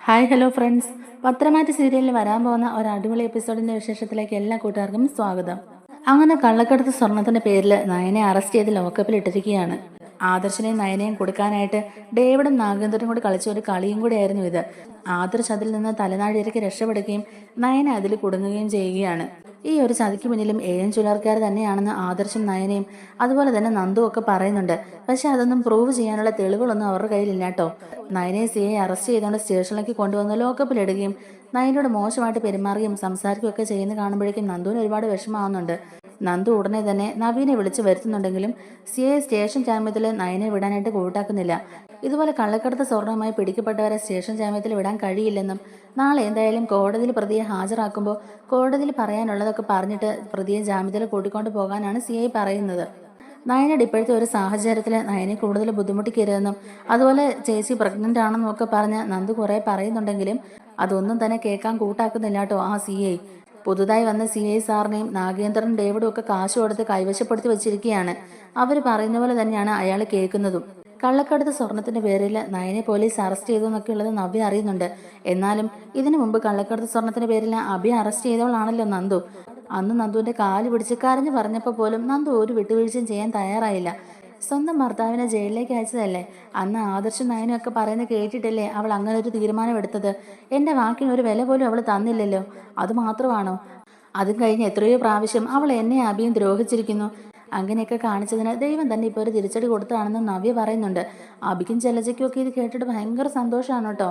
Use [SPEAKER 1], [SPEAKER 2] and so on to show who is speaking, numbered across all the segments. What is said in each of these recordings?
[SPEAKER 1] Hi hello friends, പത്രമാറ്റ് സീരിയലിൽ വരാൻ പോകുന്ന ഒരു അടിപൊളി എപ്പിസോഡിന്റെ വിശേഷത്തിലേക്ക് എല്ലാ കൂട്ടുകാർക്കും സ്വാഗതം. അങ്ങനെ കള്ളക്കടത്ത് സ്വർണത്തിന്റെ പേരിൽ നയനെ അറസ്റ്റ് ചെയ്ത് ലോക്കപ്പിൽ ഇട്ടിരിക്കുകയാണ്. ആദർശനെയും നയനെയും കൊടുക്കാനായിട്ട് ഡേവിഡും നാഗേന്ദ്രനും കൂടി കളിച്ച ഒരു കളിയും കൂടിയായിരുന്നു ഇത്. ആദർശ് അതിൽ നിന്ന് തലനാഴിയിലേക്ക് രക്ഷപ്പെടുകയും നയനെ അതിൽ കുടുങ്ങുകയും ചെയ്യുകയാണ്. ഈ ഒരു ചതിക്ക് പിന്നിലും എൻ ചുലർക്കാർ തന്നെയാണെന്ന് ആദർശും നയനയും അതുപോലെ തന്നെ നന്ദു ഒക്കെ പറയുന്നുണ്ട്. പക്ഷെ അതൊന്നും പ്രൂവ് ചെയ്യാനുള്ള തെളിവുകളൊന്നും അവരുടെ കയ്യിലില്ല കേട്ടോ. നയനെ സിയെ അറസ്റ്റ് ചെയ്തുകൊണ്ട് സ്റ്റേഷനിലേക്ക് കൊണ്ടുവന്ന് ലോക്കപ്പിലിടുകയും നയനോട് മോശമായിട്ട് പെരുമാറുകയും സംസാരിക്കുകയൊക്കെ ചെയ്യുന്ന കാണുമ്പോഴേക്കും നന്ദുവിന് ഒരുപാട് വിഷമാവുന്നുണ്ട്. നന്ദു ഉടനെ തന്നെ നവീനെ വിളിച്ചു വരുത്തുന്നുണ്ടെങ്കിലും സിയെ സ്റ്റേഷൻ ജാമ്യത്തിൽ നയനെ വിടാനായിട്ട് കൂട്ടാക്കുന്നില്ല. ഇതുപോലെ കള്ളക്കടത്ത് സ്വർണവുമായി പിടിക്കപ്പെട്ടവരെ സ്റ്റേഷൻ ജാമ്യത്തിൽ വിടാൻ കഴിയില്ലെന്നും നാളെ എന്തായാലും കോടതിയിൽ പ്രതിയെ ഹാജരാക്കുമ്പോൾ കോടതിയിൽ പറയാനുള്ളതൊക്കെ പറഞ്ഞിട്ട് പ്രതിയെ ജാമ്യത്തിൽ കൂട്ടിക്കൊണ്ടു പോകാനാണ് സിഐ പറയുന്നത്. നയനയുടെ ഇപ്പോഴത്തെ ഒരു സാഹചര്യത്തിൽ നയനെ കൂടുതൽ ബുദ്ധിമുട്ടിക്കരുതെന്നും അതുപോലെ ചേച്ചി പ്രഗ്നന്റ് ആണെന്നും ഒക്കെ പറഞ്ഞ് നന്ദു കുറെ പറയുന്നുണ്ടെങ്കിലും അതൊന്നും തന്നെ കേൾക്കാൻ കൂട്ടാക്കുന്നില്ല കേട്ടോ ആ സിഐ. പുതുതായി വന്ന സിഐ സാറിനെയും നാഗേന്ദ്രനും ഡേവിഡും ഒക്കെ കാശ് കൊടുത്ത് കൈവശപ്പെടുത്തി വെച്ചിരിക്കുകയാണ്. അവർ പറയുന്ന പോലെ തന്നെയാണ് അയാൾ കേൾക്കുന്നതും. കള്ളക്കടത്ത് സ്വർണത്തിന്റെ പേരിൽ നയനെ പോലീസ് അറസ്റ്റ് ചെയ്തു എന്നൊക്കെ ഉള്ളത് നവ്യ അറിയുന്നുണ്ട്. എന്നാലും ഇതിനു മുമ്പ് കള്ളക്കടത്ത് സ്വർണത്തിന്റെ പേരിൽ അഭി അറസ്റ്റ് ചെയ്തവളാണല്ലോ നന്ദു. അന്ന് നന്ദുവിന്റെ കാല് പിടിച്ച് കരഞ്ഞു പറഞ്ഞപ്പോൾ പോലും നന്ദു ഒരു വിട്ടുവീഴ്ചയും ചെയ്യാൻ തയ്യാറായില്ല. സ്വന്തം ഭർത്താവിനെ ജയിലിലേക്ക് അയച്ചതല്ലേ. അന്ന് ആദർശം നയനും ഒക്കെ പറയുന്നത് കേട്ടിട്ടല്ലേ അവൾ അങ്ങനെ ഒരു തീരുമാനം എടുത്തത്. എന്റെ വാക്കിന് ഒരു വില പോലും അവൾ തന്നില്ലല്ലോ. അത് മാത്രമാണോ? അതും കഴിഞ്ഞ് എത്രയോ പ്രാവശ്യം അവൾ എന്നെ അഭിയും ദ്രോഹിച്ചിരിക്കുന്നു. അങ്ങനെയൊക്കെ കാണിച്ചതിന് ദൈവം തന്നെ ഇപ്പോൾ ഒരു തിരിച്ചടി കൊടുത്തതാണെന്ന് നവ്യ പറയുന്നുണ്ട്. അഭിക്കും ചെല്ലജയ്ക്കും ഒക്കെ ഇത് കേട്ടിട്ട് ഭയങ്കര സന്തോഷമാണ് കേട്ടോ.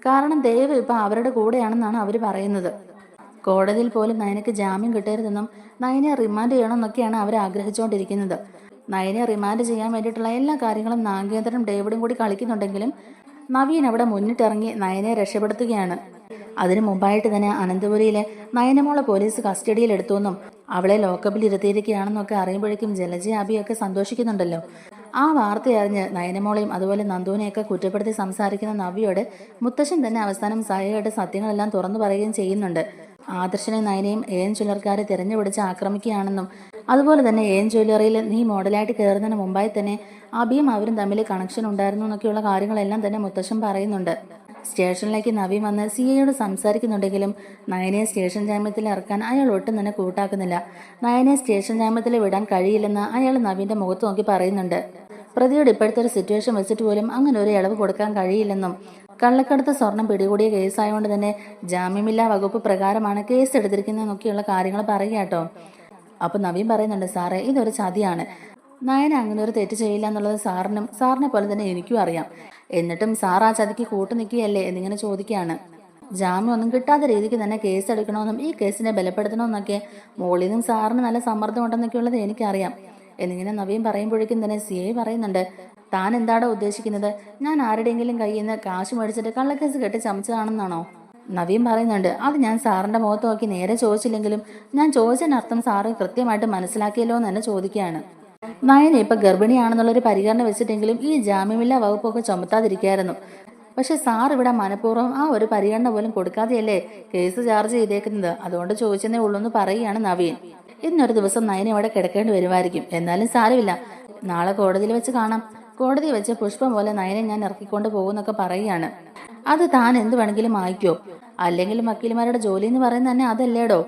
[SPEAKER 1] കാരണം ദൈവം ഇപ്പൊ അവരുടെ കൂടെയാണെന്നാണ് അവർ പറയുന്നത്. കോടതിയിൽ പോലും നയനക്ക് ജാമ്യം കിട്ടരുതെന്നും നയനെ റിമാൻഡ് ചെയ്യണമെന്നൊക്കെയാണ് അവർ ആഗ്രഹിച്ചുകൊണ്ടിരിക്കുന്നത്. നയനെ റിമാൻഡ് ചെയ്യാൻ വേണ്ടിയിട്ടുള്ള എല്ലാ കാര്യങ്ങളും നാഗേന്ദ്രനും ഡേവിഡും കൂടി കളിക്കുന്നുണ്ടെങ്കിലും നവീൻ അവിടെ മുന്നിട്ടിറങ്ങി നയനെ രക്ഷപ്പെടുത്തുകയാണ്. അതിനു മുമ്പായിട്ട് തന്നെ അനന്തപുരിയിലെ നയനമോളെ പോലീസ് കസ്റ്റഡിയിൽ എടുത്തുവെന്നും അവളെ ലോക്കപ്പിൽ ഇരുത്തിയിരിക്കുകയാണെന്നൊക്കെ അറിയുമ്പോഴേക്കും ജലജ അബിയൊക്കെ സന്തോഷിക്കുന്നുണ്ടല്ലോ. ആ വാർത്തയറിഞ്ഞ് നയനമോളെയും അതുപോലെ നന്ദുവിനെയൊക്കെ കുറ്റപ്പെടുത്തി സംസാരിക്കുന്ന നവ്യയോട് മുത്തശ്ശൻ തന്നെ അവസാനം സഹായമായിട്ട് സത്യങ്ങളെല്ലാം തുറന്നു പറയുകയും ചെയ്യുന്നുണ്ട്. ആദർശനെ നയനെയും എൻ ജ്വല്ലറിക്കാരെ തിരഞ്ഞുപിടിച്ച് ആക്രമിക്കുകയാണെന്നും അതുപോലെ തന്നെ എൻ ജ്വല്ലറിയിൽ നീ മോഡലായിട്ട് കയറുന്നതിന് മുമ്പായി തന്നെ അബിയും അവരും തമ്മിൽ കണക്ഷൻ ഉണ്ടായിരുന്നു എന്നൊക്കെയുള്ള കാര്യങ്ങളെല്ലാം തന്നെ മുത്തശ്ശൻ പറയുന്നുണ്ട്. സ്റ്റേഷനിലേക്ക് നവീൻ വന്ന് സിഐയോട് സംസാരിക്കുന്നുണ്ടെങ്കിലും നയനെ സ്റ്റേഷൻ ജാമ്യത്തിൽ ഇറക്കാൻ അയാൾ ഒട്ടും തന്നെ കൂട്ടാക്കുന്നില്ല. നയനെ സ്റ്റേഷൻ ജാമ്യത്തിൽ വിടാൻ കഴിയില്ലെന്ന് അയാൾ നവീന്റെ മുഖത്ത് നോക്കി പറയുന്നുണ്ട്. പ്രതിയുടെ ഇപ്പോഴത്തെ ഒരു സിറ്റുവേഷൻ വെച്ചിട്ട് പോലും അങ്ങനെ ഒരു ഇളവ് കൊടുക്കാൻ കഴിയില്ലെന്നും കള്ളക്കടത്ത് സ്വർണം പിടികൂടിയ കേസായതുകൊണ്ട് തന്നെ ജാമ്യമില്ലാ വകുപ്പ് പ്രകാരമാണ് കേസ് എടുത്തിരിക്കുന്നതെന്നൊക്കെയുള്ള കാര്യങ്ങൾ പറയുക കേട്ടോ. അപ്പൊ നവീൻ പറയുന്നുണ്ട്, സാറേ ഇതൊരു ചതിയാണ്. നയന അങ്ങനെ ഒരു തെറ്റ് ചെയ്യില്ല എന്നുള്ളത് സാറിനെ പോലെ തന്നെ എനിക്കും അറിയാം. എന്നിട്ടും സാർ ആ ചതിക്ക് കൂട്ടു നിൽക്കുകയല്ലേ എന്നിങ്ങനെ ചോദിക്കുകയാണ്. ജാമ്യം ഒന്നും കിട്ടാത്ത രീതിക്ക് തന്നെ കേസ് എടുക്കണമെന്നും ഈ കേസിനെ ബലപ്പെടുത്തണമെന്നൊക്കെ മോളിൽ നിന്നും സാറിന് നല്ല സമ്മർദ്ദം ഉണ്ടെന്നൊക്കെ ഉള്ളത് എനിക്കറിയാം എന്നിങ്ങനെ നവീൻ പറയുമ്പോഴേക്കും തന്നെ സിഐ പറയുന്നുണ്ട്, താൻ എന്താണോ ഉദ്ദേശിക്കുന്നത്? ഞാൻ ആരുടെയെങ്കിലും കയ്യിൽ നിന്ന് കാശ് മേടിച്ചിട്ട് കള്ളക്കേസ് കെട്ടി ചമച്ചതാണെന്നാണോ? നവീൻ പറയുന്നുണ്ട്, അത് ഞാൻ സാറിന്റെ മുഖത്ത് നോക്കി നേരെ ചോദിച്ചില്ലെങ്കിലും ഞാൻ ചോദിച്ചതിനർത്ഥം സാറ് കൃത്യമായിട്ട് മനസ്സിലാക്കിയല്ലോ എന്ന് തന്നെ ചോദിക്കുകയാണ്. നയന ഇപ്പൊ ഗർഭിണിയാണെന്നുള്ളൊരു പരിഗണന വെച്ചിട്ടെങ്കിലും ഈ ജാമ്യമില്ലാ വകുപ്പൊക്കെ ചുമത്താതിരിക്കായിരുന്നു. പക്ഷെ സാർ ഇവിടെ മനഃപൂർവ്വം ആ ഒരു പരിഗണന പോലും കൊടുക്കാതെയല്ലേ കേസ് ചാർജ് ചെയ്തേക്കുന്നത്. അതുകൊണ്ട് ചോദിച്ചതേ ഉള്ളൂ എന്ന് പറയുകയാണ് നവീൻ. ഇന്നൊരു ദിവസം നയന ഇവിടെ കിടക്കേണ്ടി വരുമായിരിക്കും. എന്നാലും സാരമില്ല, നാളെ കോടതിയിൽ വെച്ച് കാണാം. കോടതി വെച്ച് പുഷ്പം പോലെ നയനെ ഞാൻ ഇറക്കിക്കൊണ്ട് പോകുന്നൊക്കെ പറയുകയാണ്. അത് താൻ എന്ത് വേണമെങ്കിലും ആയിക്കോ, അല്ലെങ്കിൽ വക്കീൽമാരുടെ ജോലി എന്ന് പറയുന്നത് തന്നെ അതല്ലേടോ.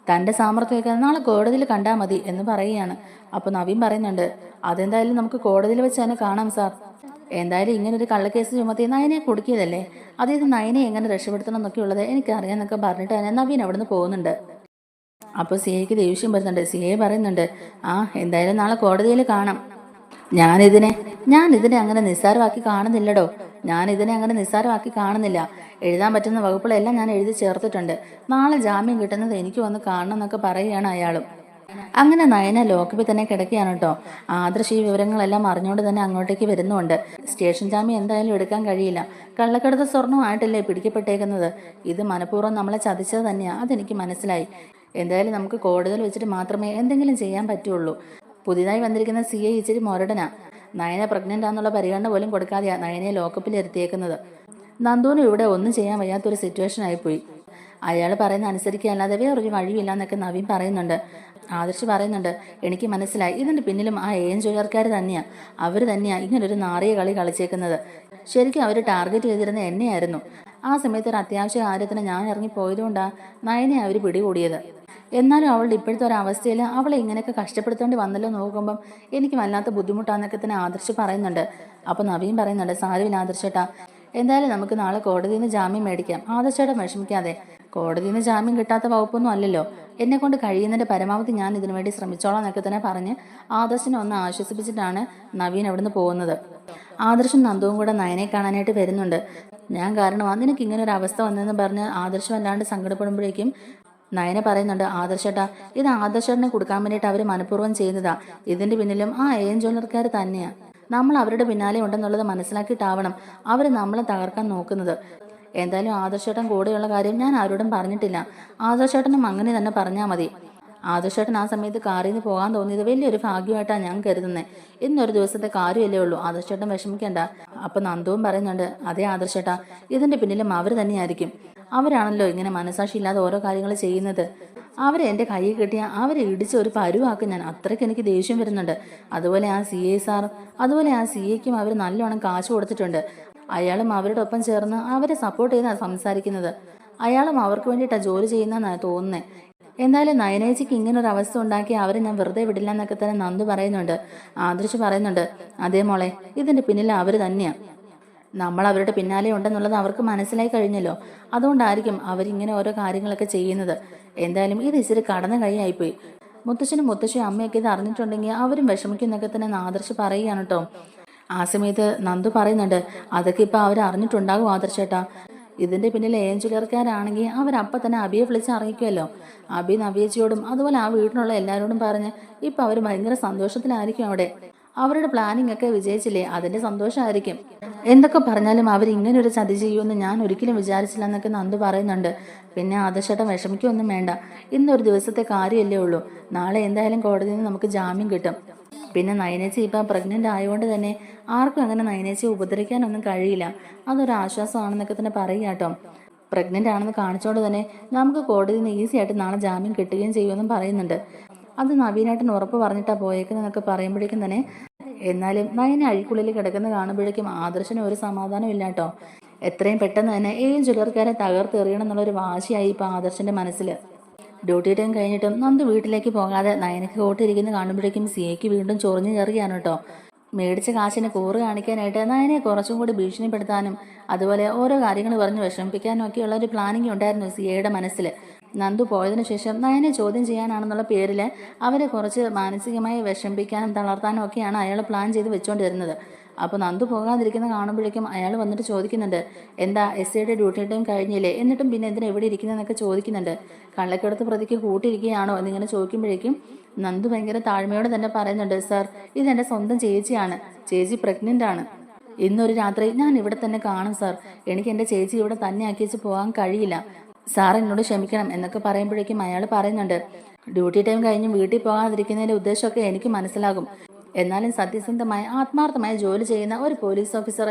[SPEAKER 1] തന്റെ സാമർത്ഥ്യമൊക്കെ നാളെ കോടതിയിൽ കണ്ടാൽ മതി എന്ന് പറയുകയാണ്. അപ്പൊ നവീൻ പറയുന്നുണ്ട്, അതെന്തായാലും നമുക്ക് കോടതിയിൽ വെച്ച് തന്നെ കാണാം സാർ. എന്തായാലും ഇങ്ങനെ ഒരു കള്ളക്കേസ് ചുമത്തി നയനെ കുടുക്കിയതല്ലേ, അതായത് നയനെ എങ്ങനെ രക്ഷപ്പെടുത്തണം എന്നൊക്കെ ഉള്ളത് എനിക്കറിയാന്നൊക്കെ പറഞ്ഞിട്ട് തന്നെ നവീൻ അവിടുന്ന് പോകുന്നുണ്ട്. അപ്പൊ സിഐക്ക് ദേഷ്യം വരുന്നുണ്ട്. സിഐ പറയുന്നുണ്ട്, എന്തായാലും നാളെ കോടതിയിൽ കാണാം. ഞാനിതിനെ അങ്ങനെ നിസ്സാരമാക്കി കാണുന്നില്ലടോ. ഞാനിതിനെ അങ്ങനെ നിസ്സാരമാക്കി കാണുന്നില്ല. എഴുതാൻ പറ്റുന്ന വകുപ്പുകളെല്ലാം ഞാൻ എഴുതി ചേർത്തിട്ടുണ്ട്. നാളെ ജാമ്യം കിട്ടുന്നത് എനിക്ക് വന്ന് കാണണം എന്നൊക്കെ പറയുകയാണ് അയാളും. അങ്ങനെ നയന ലോക്കപ്പിൽ തന്നെ കിടക്കുകയാണ് കേട്ടോ. ആദർശ് ഈ വിവരങ്ങളെല്ലാം അറിഞ്ഞുകൊണ്ട് തന്നെ അങ്ങോട്ടേക്ക് വരുന്നുണ്ട്. സ്റ്റേഷൻ ജാമ്യം എന്തായാലും എടുക്കാൻ കഴിയില്ല. കള്ളക്കടത്ത് സ്വർണ്ണമായിട്ടല്ലേ പിടിക്കപ്പെട്ടേക്കുന്നത്. ഇത് മനഃപൂർവ്വം നമ്മളെ ചതിച്ചത് തന്നെയാ, അതെനിക്ക് മനസ്സിലായി. എന്തായാലും നമുക്ക് കോടതിയിൽ വെച്ചിട്ട് മാത്രമേ എന്തെങ്കിലും ചെയ്യാൻ പറ്റുള്ളൂ. പുതിയതായി വന്നിരിക്കുന്ന സിഐ ഇച്ചിരി മൊരടനാ. നയന പ്രഗ്നന്റ് ആണെന്നുള്ള പരിഗണന പോലും കൊടുക്കാതെയാ നയനെ ലോക്കപ്പിൽ ഇരുത്തിയേക്കുന്നത്. നന്ദുവിനും ഇവിടെ ഒന്നും ചെയ്യാൻ വയ്യാത്തൊരു സിറ്റുവേഷൻ ആയിപ്പോയി. അയാൾ പറയുന്ന അനുസരിക്കുകയല്ലാതെ വേറൊരു വഴിയില്ല എന്നൊക്കെ നവീൻ പറയുന്നുണ്ട്. ആദർശ് പറയുന്നുണ്ട്, എനിക്ക് മനസ്സിലായി, ഇതിന്റെ പിന്നിലും ആ എൻ ജ്വല്ലറിക്കാർ തന്നെയാ. അവർ തന്നെയാ ഇങ്ങനൊരു നാറിയ കളി കളിച്ചേക്കുന്നത്. ശരിക്കും അവർ ടാർഗറ്റ് ചെയ്തിരുന്ന എന്നെയായിരുന്നു. ആ സമയത്ത് ഒരു അത്യാവശ്യ കാര്യത്തിന് ഞാൻ ഇറങ്ങി പോയതുകൊണ്ടാണ് നയനെ അവർ പിടികൂടിയത്. എന്നാലും അവളുടെ ഇപ്പോഴത്തെ ഒരു അവസ്ഥയിൽ അവളെ ഇങ്ങനെയൊക്കെ കഷ്ടപ്പെടുത്തേണ്ടി വന്നല്ലോ നോക്കുമ്പം എനിക്ക് വല്ലാത്ത ബുദ്ധിമുട്ടാന്നൊക്കെ തന്നെ ആദർശ് പറയുന്നുണ്ട്. അപ്പോൾ നവീൻ പറയുന്നുണ്ട്, സാരമില്ല ആദർശേട്ടാ, എന്തായാലും നമുക്ക് നാളെ കോടതിയിൽ നിന്ന് ജാമ്യം മേടിക്കാം. ആദർശേട്ടൻ വിഷമിക്കാതെ, കോടതിയിൽ നിന്ന് ജാമ്യം കിട്ടാത്ത വകുപ്പൊന്നും അല്ലല്ലോ. എന്നെ കൊണ്ട് കഴിയുന്നതിന്റെ പരമാവധി ഞാൻ ഇതിനു വേണ്ടി ശ്രമിച്ചോളാം എന്നൊക്കെ തന്നെ പറഞ്ഞ് ആദർശിനെ ഒന്ന് ആശ്വസിപ്പിച്ചിട്ടാണ് നവീൻ അവിടുന്ന് പോകുന്നത്. ആദർശും നന്ദുവും കൂടെ നയനെ കാണാനായിട്ട് വരുന്നുണ്ട്. ഞാൻ കാരണമാണ് നിനക്ക് ഇങ്ങനെ ഒരു അവസ്ഥ വന്നതെന്ന് പറഞ്ഞ് ആദർശം അല്ലാണ്ട് സങ്കടപ്പെടുമ്പോഴേക്കും നയന പറയുന്നുണ്ട്, ആദർശേട്ടാ, ഇത് ആദർശേട്ടനെ കൊടുക്കാൻ വേണ്ടിയിട്ട് അവർ മനഃപൂർവ്വം ചെയ്യുന്നതാ. ഇതിന്റെ പിന്നിലും ആ ജ്വല്ലറിക്കാർ തന്നെയാ. നമ്മൾ അവരുടെ പിന്നാലെ ഉണ്ടെന്നുള്ളത് മനസ്സിലാക്കിയിട്ടാവണം അവർ നമ്മളെ തകർക്കാൻ നോക്കുന്നത്. എന്തായാലും ആദർശേട്ടൻ കൂടെയുള്ള കാര്യം ഞാൻ ആരോടും പറഞ്ഞിട്ടില്ല. ആദർശേട്ടനും അങ്ങനെ തന്നെ പറഞ്ഞാൽ മതി. ആദർശേട്ടൻ ആ സമയത്ത് കാറിൽ നിന്ന് പോകാൻ തോന്നിയത് വലിയൊരു ഭാഗ്യമായിട്ടാണ് ഞാൻ കരുതുന്നത്. ഇന്നൊരു ദിവസത്തെ കാര്യമല്ലേ ഉള്ളൂ, ആദർശേട്ടൻ വിഷമിക്കേണ്ട. അപ്പൊ നന്ദുവും പറയുന്നുണ്ട്, അതേ ആദർശേട്ടാ, ഇതിന്റെ പിന്നിലും അവർ തന്നെയായിരിക്കും. അവരാണല്ലോ ഇങ്ങനെ മനസാക്ഷി ഇല്ലാതെ ഓരോ കാര്യങ്ങൾ ചെയ്യുന്നത്. അവരെ എൻ്റെ കയ്യിൽ കിട്ടിയ അവരെ ഇടിച്ച് ഒരു പരുവാക്കും ഞാൻ. അത്രയ്ക്ക് എനിക്ക് ദേഷ്യം വരുന്നുണ്ട്. അതുപോലെ ആ CA സാറും അതുപോലെ ആ CAക്കും അവർ നല്ലോണം കാശ് കൊടുത്തിട്ടുണ്ട്. അയാളും അവരുടെ ഒപ്പം ചേർന്ന് അവരെ സപ്പോർട്ട് ചെയ്താണ് സംസാരിക്കുന്നത്. അയാളും അവർക്ക് വേണ്ടിയിട്ടാണ് ജോലി ചെയ്യുന്നതെന്നാണ് തോന്നുന്നത്. എന്തായാലും നയനേച്ചിക്ക് ഇങ്ങനൊരു അവസ്ഥ ഉണ്ടാക്കി അവരെ ഞാൻ വെറുതെ വിടില്ല എന്നൊക്കെ തന്നെ നന്ദു പറയുന്നുണ്ട്. ആദർശ് പറയുന്നുണ്ട്, അതേ മോളെ, ഇതിന്റെ പിന്നിൽ അവർ തന്നെയാണ്. നമ്മൾ അവരുടെ പിന്നാലെ ഉണ്ടെന്നുള്ളത് അവർക്ക് മനസ്സിലായി കഴിഞ്ഞല്ലോ. അതുകൊണ്ടായിരിക്കും അവരിങ്ങനെ ഓരോ കാര്യങ്ങളൊക്കെ ചെയ്യുന്നത്. എന്തായാലും ഇത് ഇച്ചിരി കടന്ന കൈയായിപ്പോയി. മുത്തശ്ശനും മുത്തശ്ശിയും അമ്മയൊക്കെ ഇത് അറിഞ്ഞിട്ടുണ്ടെങ്കിൽ അവരും വിഷമിക്കുന്നൊക്കെ തന്നെ ആദർശ് പറയുകയാണ് കേട്ടോ. ആ സമയത്ത് നന്ദു പറയുന്നുണ്ട്, അതൊക്കെ ഇപ്പൊ അവർ അറിഞ്ഞിട്ടുണ്ടാകും ആദർശേട്ടാ. ഇതിന്റെ പിന്നിൽ ജ്വല്ലറിക്കാരാണെങ്കിൽ അവരപ്പം തന്നെ അബിയെ വിളിച്ച് അറിയിക്കുമല്ലോ. അബി നവ്യേച്ചിയോടും അതുപോലെ ആ വീട്ടിലുള്ള എല്ലാവരോടും പറഞ്ഞ് ഇപ്പൊ അവർ ഭയങ്കര സന്തോഷത്തിലായിരിക്കും. അവിടെ അവരുടെ പ്ലാനിങ് ഒക്കെ വിജയിച്ചില്ലേ, അതിന്റെ സന്തോഷമായിരിക്കും. എന്തൊക്കെ പറഞ്ഞാലും അവർ ഇങ്ങനെ ഒരു ചതി ചെയ്യുമെന്ന് ഞാൻ ഒരിക്കലും വിചാരിച്ചില്ല എന്നൊക്കെ നന്ദു പറയുന്നുണ്ട്. പിന്നെ ആദർശേട്ടൻ വിഷമിക്കൊന്നും വേണ്ട, ഇന്നൊരു ദിവസത്തെ കാര്യമല്ലേ ഉള്ളൂ. നാളെ എന്തായാലും കോടതിയിൽ നിന്ന് നമുക്ക് ജാമ്യം കിട്ടും. പിന്നെ നയനേച്ചി ഇപ്പം പ്രഗ്നന്റ് ആയതുകൊണ്ട് തന്നെ ആർക്കും അങ്ങനെ നയനേച്ചിയെ ഉപദ്രവിക്കാനൊന്നും കഴിയില്ല. അതൊരു ആശ്വാസമാണെന്നൊക്കെ തന്നെ പറയുക കേട്ടോ. പ്രഗ്നന്റ് ആണെന്ന് കാണിച്ചോണ്ട് തന്നെ നമുക്ക് കോടതിയിൽ നിന്ന് ഈസി ആയിട്ട് നാളെ ജാമ്യം കിട്ടുകയും ചെയ്യുമെന്നും പറയുന്നുണ്ട്. അത് നവീനായിട്ടൻ ഉറപ്പ് പറഞ്ഞിട്ടാ പോയേക്കുന്നതെന്നൊക്കെ പറയുമ്പോഴേക്കും തന്നെ എന്നാലും നയനെ അഴിക്കുള്ളിൽ കിടക്കുന്ന കാണുമ്പോഴേക്കും ആദർശന് ഒരു സമാധാനം ഇല്ല കേട്ടോ. എത്രയും പെട്ടെന്ന് തന്നെ ജ്വല്ലറിക്കാരെ തകർത്തെറിയണം എന്നുള്ളൊരു വാശിയായി ഇപ്പൊ ആദർശന്റെ മനസ്സിൽ. ഡ്യൂട്ടി ടൈം കഴിഞ്ഞിട്ടും നന്ദു വീട്ടിലേക്ക് പോകാതെ നയനക്ക് കോട്ടിരിക്കുന്ന കാണുമ്പോഴേക്കും CAക്ക് വീണ്ടും ചൊറിഞ്ഞു കയറുകയാണ് കേട്ടോ. മേടിച്ച കാശിന് കൂറ് കാണിക്കാനായിട്ട് നയനെ കുറച്ചും കൂടി ഭീഷണിപ്പെടുത്താനും അതുപോലെ ഓരോ കാര്യങ്ങൾ പറഞ്ഞ് വിഷമിപ്പിക്കാനും ഒക്കെയുള്ള ഒരു പ്ലാനിങ് ഉണ്ടായിരുന്നു CAയുടെ മനസ്സിൽ. നന്ദു പോയതിനു ശേഷം നയനെ ചോദ്യം ചെയ്യാനാണെന്നുള്ള പേരിൽ അവരെ കുറച്ച് മാനസികമായി വിഷമിപ്പിക്കാനും തളർത്താനും ഒക്കെയാണ് അയാൾ പ്ലാൻ ചെയ്ത് വെച്ചുകൊണ്ടിരുന്നത്. അപ്പോൾ നന്ദു പോകാതിരിക്കുന്ന കാണുമ്പോഴേക്കും അയാൾ വന്നിട്ട് ചോദിക്കുന്നുണ്ട്, എന്താ SIയുടെ ഡ്യൂട്ടി ടൈം കഴിഞ്ഞില്ലേ, എന്നിട്ടും പിന്നെ എന്തിനാ എവിടെ ഇരിക്കുന്നതെന്നൊക്കെ ചോദിക്കുന്നുണ്ട്. കള്ളക്കടത്ത് പ്രതിക്ക് കൂട്ടിരിക്കുകയാണോ എന്നിങ്ങനെ ചോദിക്കുമ്പോഴേക്കും നന്ദു ഭയങ്കര താഴ്മയോടെ തന്നെ പറയുന്നുണ്ട്, സാർ, ഇതെന്റെ സ്വന്തം ചേച്ചിയാണ്. ചേച്ചി പ്രഗ്നന്റ് ആണ്. ഇന്നൊരു രാത്രി ഞാൻ ഇവിടെ തന്നെ കാണും സാർ. എനിക്ക് എൻ്റെ ചേച്ചി ഇവിടെ തന്നെ ആക്കിച്ച് പോകാൻ കഴിയില്ല. സാർ എന്നോട് ക്ഷമിക്കണം എന്നൊക്കെ പറയുമ്പോഴേക്കും അയാൾ പറയുന്നുണ്ട്, ഡ്യൂട്ടി ടൈം കഴിഞ്ഞ് വീട്ടിൽ പോകാതിരിക്കുന്നതിന്റെ ഉദ്ദേശമൊക്കെ എനിക്ക് മനസ്സിലാകും. എന്നാലും സത്യസന്ധമായി ആത്മാർത്ഥമായി ജോലി ചെയ്യുന്ന ഒരു പോലീസ് ഓഫീസർ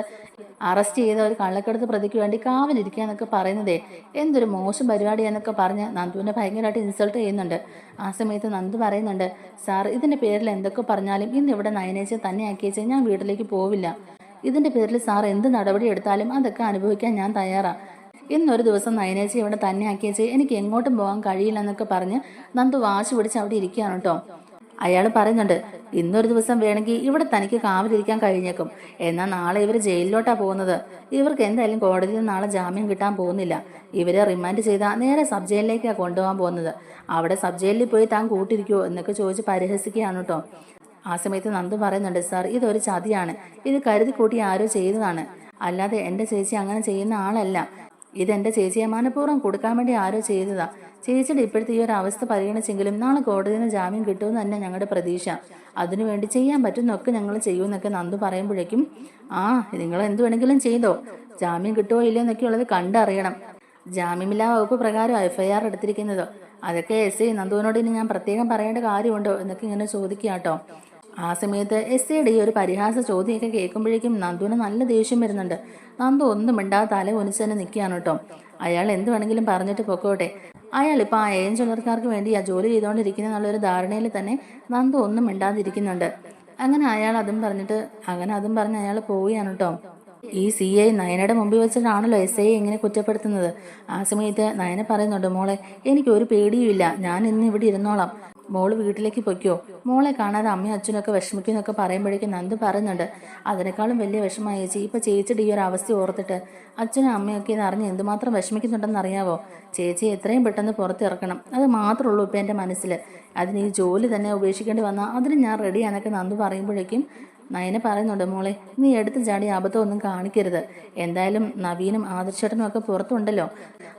[SPEAKER 1] അറസ്റ്റ് ചെയ്ത ഒരു കള്ളക്കടത്ത് പ്രതിക്ക് വേണ്ടി കാവലിരിക്കുക എന്നൊക്കെ പറയുന്നതേ എന്തൊരു മോശം പരിപാടിയാന്നൊക്കെ പറഞ്ഞ് നന്ദുവിനെ ഭയങ്കരമായിട്ട് ഇൻസൾട്ട് ചെയ്യുന്നുണ്ട്. ആ സമയത്ത് നന്ദു പറയുന്നുണ്ട്, സാർ, ഇതിന്റെ പേരിൽ എന്തൊക്കെ പറഞ്ഞാലും ഇന്ന് ഇവിടെ നയനേച്ച് തന്നെ ആക്കിയേച്ച് ഞാൻ വീട്ടിലേക്ക് പോവില്ല. ഇതിന്റെ പേരിൽ സാർ എന്ത് നടപടി എടുത്താലും അതൊക്കെ അനുഭവിക്കാൻ ഞാൻ തയ്യാറാ. ഇന്നൊരു ദിവസം നയനേച്ചി ഇവിടെ തന്നെ ആക്കിയേച്ച് എനിക്ക് എങ്ങോട്ടും പോകാൻ കഴിയില്ല എന്നൊക്കെ പറഞ്ഞ് നന്ദു വാശി പിടിച്ച് അവിടെ ഇരിക്കുകയാണ് കേട്ടോ. അയാൾ പറയുന്നുണ്ട്, ഇന്നൊരു ദിവസം വേണമെങ്കിൽ ഇവിടെ തനിക്ക് കാവലിരിക്കാൻ കഴിഞ്ഞേക്കും. എന്നാൽ നാളെ ഇവർ ജയിലിലോട്ടാ പോകുന്നത്. ഇവർക്ക് എന്തായാലും കോടതിയിൽ നാളെ ജാമ്യം കിട്ടാൻ പോകുന്നില്ല. ഇവരെ റിമാൻഡ് ചെയ്താൽ നേരെ സബ് ജയിലിലേക്കാണ് കൊണ്ടുപോകാൻ പോകുന്നത്. അവിടെ സബ് ജയിലിൽ പോയി താൻ കൂട്ടിരിക്കുമോ എന്നൊക്കെ ചോദിച്ച് പരിഹസിക്കുകയാണ് കേട്ടോ. ആ സമയത്ത് നന്ദു പറയുന്നുണ്ട്, സാർ, ഇതൊരു ചതിയാണ്. ഇത് കരുതി കൂട്ടി ആരോ ചെയ്തതാണ്. അല്ലാതെ എൻ്റെ ചേച്ചി അങ്ങനെ ചെയ്യുന്ന ആളല്ല. ഇതെന്റെ ചേച്ചിയെ മനഃപൂർവ്വം കൊടുക്കാൻ വേണ്ടി ആരോ ചെയ്തതാ. ചേച്ചിയുടെ ഇപ്പോഴത്തെ ഈ ഒരു അവസ്ഥ പരിഗണിച്ചെങ്കിലും നാളെ കോടതിയിൽ നിന്ന് ജാമ്യം കിട്ടുമെന്ന് തന്നെ ഞങ്ങളുടെ പ്രതീക്ഷ. അതിനുവേണ്ടി ചെയ്യാൻ പറ്റുന്നൊക്കെ ഞങ്ങൾ ചെയ്യുമെന്നൊക്കെ നന്ദു പറയുമ്പോഴേക്കും, ആ, നിങ്ങൾ എന്ത് വേണമെങ്കിലും ചെയ്തോ, ജാമ്യം കിട്ടുമോ ഇല്ലയോ എന്നൊക്കെ ഉള്ളത് കണ്ടറിയണം. ജാമ്യമില്ലാ വകുപ്പ് പ്രകാരം FIR എടുത്തിരിക്കുന്നത്. അതൊക്കെ SI നന്ദുവിനോട് ഇനി ഞാൻ പ്രത്യേകം പറയേണ്ട കാര്യമുണ്ടോ എന്നൊക്കെ ഇങ്ങനെ ചോദിക്കുക കേട്ടോ. ആ സമയത്ത് SIയുടെ ഈ ഒരു പരിഹാസ ചോദ്യമൊക്കെ കേൾക്കുമ്പോഴേക്കും നന്ദുവിന് നല്ല ദേഷ്യം വരുന്നുണ്ട്. നന്ദു ഒന്നും മിണ്ടാതെ തല ഒന്നിച്ച് തന്നെ നിൽക്കുകയാണ് കേട്ടോ. അയാൾ എന്ത് വേണമെങ്കിലും പറഞ്ഞിട്ട് പൊക്കോട്ടെ. അയാൾ ഇപ്പോൾ ആ ജ്വല്ലറിക്കാർക്ക് വേണ്ടി ആ ജോലി ചെയ്തുകൊണ്ടിരിക്കുന്ന എന്നുള്ളൊരു ധാരണയിൽ തന്നെ നന്ദു ഒന്നും മിണ്ടാതിരിക്കുന്നുണ്ട്. അങ്ങനെ അതും പറഞ്ഞ് അയാൾ പോവുകയാണ് കേട്ടോ. ഈ CI നയനയുടെ മുമ്പിൽ വെച്ചിട്ടാണല്ലോ SI ഇങ്ങനെ കുറ്റപ്പെടുത്തുന്നത്. ആ സമയത്ത് നയന പറയുന്നുണ്ട്, മോളെ എനിക്ക് ഒരു പേടിയുമില്ല, ഞാൻ ഇന്ന് ഇവിടെ ഇരുന്നോളാം, മോള് വീട്ടിലേക്ക് പൊയ്ക്കോ, മോളെ കാണാതെ അമ്മയും അച്ഛനൊക്കെ വിഷമിക്കുന്നൊക്കെ പറയുമ്പോഴേക്കും നന്ദു പറയുന്നുണ്ട്, അതിനേക്കാളും വലിയ വിഷമമായി ചേച്ചി ഇപ്പൊ ചേച്ചിയുടെ ഈ ഒരു അവസ്ഥ ഓർത്തിട്ട്. അച്ഛനും അമ്മയൊക്കെ ഇത് അറിഞ്ഞ് എന്തുമാത്രം വിഷമിക്കുന്നുണ്ടെന്ന് അറിയാവോ? ചേച്ചി എത്രയും പെട്ടെന്ന് പുറത്തിറക്കണം, അത് മാത്രമേ ഉള്ളൂ ഇപ്പം എൻ്റെ മനസ്സിൽ. അതിന് ഈ ജോലി തന്നെ ഉപേക്ഷിക്കേണ്ടി വന്നാൽ അതിന് ഞാൻ റെഡിയാന്നൊക്കെ നന്ദു പറയുമ്പോഴേക്കും നയന പറയുന്നുണ്ട്, മോളെ നീ എടുത്ത് ചാടി അബദ്ധമൊന്നും കാണിക്കരുത്, എന്തായാലും നവീനും ആദർശേട്ടനും ഒക്കെ പുറത്തുണ്ടല്ലോ,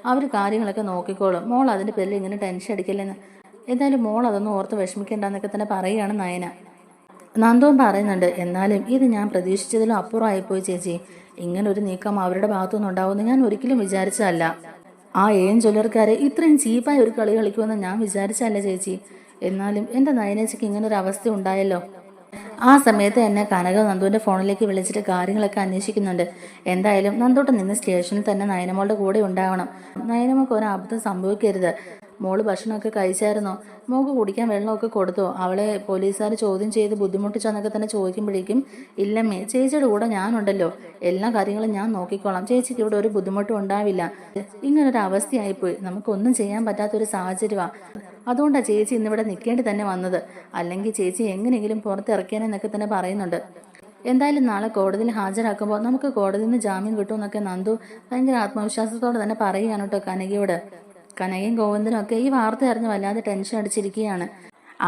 [SPEAKER 1] അവർ കാര്യങ്ങളൊക്കെ നോക്കിക്കോളും, മോൾ അതിൻ്റെ പേരിൽ ഇങ്ങനെ ടെൻഷൻ അടിക്കല്ലെന്ന്. എന്തായാലും മോൾ അതൊന്നും ഓർത്ത് വിഷമിക്കേണ്ടെന്നൊക്കെ തന്നെ പറയുകയാണ് നയന. നന്ദുവും പറയുന്നുണ്ട്, എന്നാലും ഇത് ഞാൻ പ്രതീക്ഷിച്ചതിലും അപ്പുറമായിപ്പോയി ചേച്ചി, ഇങ്ങനൊരു നീക്കം അവരുടെ ഭാഗത്തുനിന്ന് ഉണ്ടാവുമെന്ന് ഞാൻ ഒരിക്കലും വിചാരിച്ചതല്ല. ആ ജ്വല്ലറിക്കാരെ ഇത്രയും ചീപ്പായ ഒരു കളി കളിക്കുമെന്ന് ഞാൻ വിചാരിച്ചല്ല ചേച്ചി. എന്നാലും എൻ്റെ നയനേച്ചിക്ക് ഇങ്ങനൊരു അവസ്ഥ ഉണ്ടായല്ലോ. ആ സമയത്ത് എന്നെ കനക നന്ദുവിൻ്റെ ഫോണിലേക്ക് വിളിച്ചിട്ട് കാര്യങ്ങളൊക്കെ അന്വേഷിക്കുന്നുണ്ട്. എന്തായാലും നന്ദൂട്ടൻ നിന്ന് സ്റ്റേഷനിൽ തന്നെ നയനമോളുടെ കൂടെ ഉണ്ടാവണം. നയനമോൾക്ക് ഒരു അബദ്ധം സംഭവിക്കരുത്. മോള് ഭക്ഷണമൊക്കെ കഴിച്ചായിരുന്നോ? മോൾക്ക് കുടിക്കാൻ വെള്ളമൊക്കെ കൊടുത്തോ? അവളെ പോലീസുകാർ ചോദ്യം ചെയ്ത് ബുദ്ധിമുട്ടിച്ചെന്നൊക്കെ തന്നെ ചോദിക്കുമ്പോഴേക്കും, ഇല്ലമ്മേ ചേച്ചിയുടെ കൂടെ ഞാനുണ്ടല്ലോ, എല്ലാ കാര്യങ്ങളും ഞാൻ നോക്കിക്കോളാം, ചേച്ചിക്ക് ഇവിടെ ഒരു ബുദ്ധിമുട്ടും ഉണ്ടാവില്ല. ഇങ്ങനൊരു അവസ്ഥയായിപ്പോയി, നമുക്കൊന്നും ചെയ്യാൻ പറ്റാത്തൊരു സാഹചര്യമാണ്, അതുകൊണ്ടാണ് ചേച്ചി ഇന്നിവിടെ നിൽക്കേണ്ടി തന്നെ വന്നത്, അല്ലെങ്കിൽ ചേച്ചി എങ്ങനെയെങ്കിലും പുറത്തിറക്കിയാനെന്നൊക്കെ തന്നെ പറയുന്നുണ്ട്. എന്തായാലും നാളെ കോടതിയിൽ ഹാജരാക്കുമ്പോൾ നമുക്ക് കോടതിയിൽ നിന്ന് ജാമ്യം കിട്ടുമെന്നൊക്കെ നന്ദു ഭയങ്കര ആത്മവിശ്വാസത്തോടെ തന്നെ പറയുകയാണ് കേട്ടോ കനകയോട്. കനകയും ഗോവിന്ദനും ഒക്കെ ഈ വാർത്ത അറിഞ്ഞ് വല്ലാതെ ടെൻഷൻ അടിച്ചിരിക്കുകയാണ്.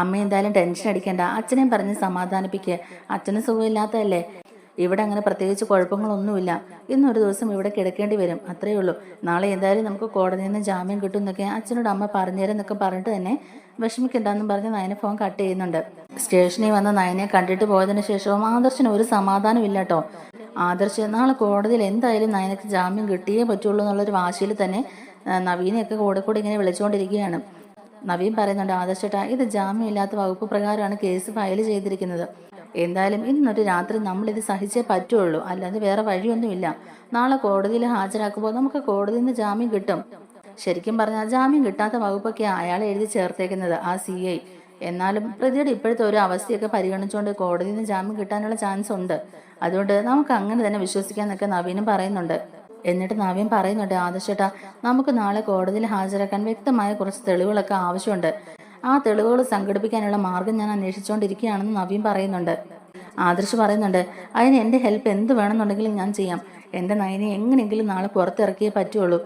[SPEAKER 1] അമ്മ എന്തായാലും ടെൻഷൻ അടിക്കണ്ട, അച്ഛനെയും പറഞ്ഞ് സമാധാനിപ്പിക്കുക, അച്ഛന് സുഖമില്ലാത്തതല്ലേ, ഇവിടെ അങ്ങനെ പ്രത്യേകിച്ച് കുഴപ്പങ്ങളൊന്നുമില്ല, ഇന്നൊരു ദിവസം ഇവിടെ കിടക്കേണ്ടി വരും, അത്രയേ ഉള്ളൂ, നാളെ എന്തായാലും നമുക്ക് കോടതിയിൽ നിന്ന് ജാമ്യം കിട്ടും എന്നൊക്കെ അച്ഛനോട് അമ്മ പറഞ്ഞുതരാന്നൊക്കെ പറഞ്ഞിട്ട് തന്നെ വിഷമിക്കണ്ടെന്നും പറഞ്ഞ് നയന ഫോൺ കട്ട് ചെയ്യുന്നുണ്ട്. സ്റ്റേഷനിൽ വന്ന് നയനെ കണ്ടിട്ട് പോയതിനു ശേഷവും ആദർശന് ഒരു സമാധാനം ഇല്ല കേട്ടോ. ആദർശ് നാളെ കോടതിയിൽ എന്തായാലും നയനക്ക് ജാമ്യം കിട്ടിയേ പറ്റുള്ളൂ എന്നുള്ളൊരു വാശിയിൽ തന്നെ നവീനെയൊക്കെ കൂടെ ഇങ്ങനെ വിളിച്ചുകൊണ്ടിരിക്കുകയാണ്. നവീൻ പറയുന്നുണ്ട്, ആദർശേട്ടാ ഇത് ജാമ്യമില്ലാത്ത വകുപ്പ് പ്രകാരമാണ് കേസ് ഫയൽ ചെയ്തിരിക്കുന്നത്, എന്തായാലും ഇന്നൊരു രാത്രി നമ്മളിത് സഹിച്ചേ പറ്റുള്ളൂ, അല്ലാതെ വേറെ വഴിയൊന്നുമില്ല, നാളെ കോടതിയിൽ ഹാജരാക്കുമ്പോൾ നമുക്ക് കോടതിയിൽ നിന്ന് ജാമ്യം കിട്ടും. ശരിക്കും പറഞ്ഞാൽ ജാമ്യം കിട്ടാത്ത വകുപ്പൊക്കെയാണ് അയാളെ എഴുതി ചേർത്തേക്കുന്നത് ആ CI. എന്നാലും പ്രതിയുടെ ഇപ്പോഴത്തെ ഒരു അവസ്ഥയൊക്കെ പരിഗണിച്ചുകൊണ്ട് കോടതിയിൽ നിന്ന് ജാമ്യം കിട്ടാനുള്ള ചാൻസ് ഉണ്ട്, അതുകൊണ്ട് നമുക്ക് അങ്ങനെ തന്നെ വിശ്വസിക്കാന്നൊക്കെ നവീനും പറയുന്നുണ്ട്. എന്നിട്ട് നവീൻ പറയുന്നുണ്ട്, ആദർശേട്ടാ നമുക്ക് നാളെ കോടതിയിൽ ഹാജരാക്കാൻ വ്യക്തമായ കുറച്ച് തെളിവുകളൊക്കെ ആവശ്യമുണ്ട്, ആ തെളിവുകൾ സംഘടിപ്പിക്കാനുള്ള മാർഗം ഞാൻ അന്വേഷിച്ചുകൊണ്ടിരിക്കുകയാണെന്ന് നവീൻ പറയുന്നുണ്ട്. ആദർശ് പറയുന്നുണ്ട്, അതിന് എൻ്റെ ഹെൽപ്പ് എന്ത് വേണമെന്നുണ്ടെങ്കിലും ഞാൻ ചെയ്യാം, എൻ്റെ നയനെ എങ്ങനെയെങ്കിലും നാളെ പുറത്തിറക്കിയേ പറ്റുള്ളൂ,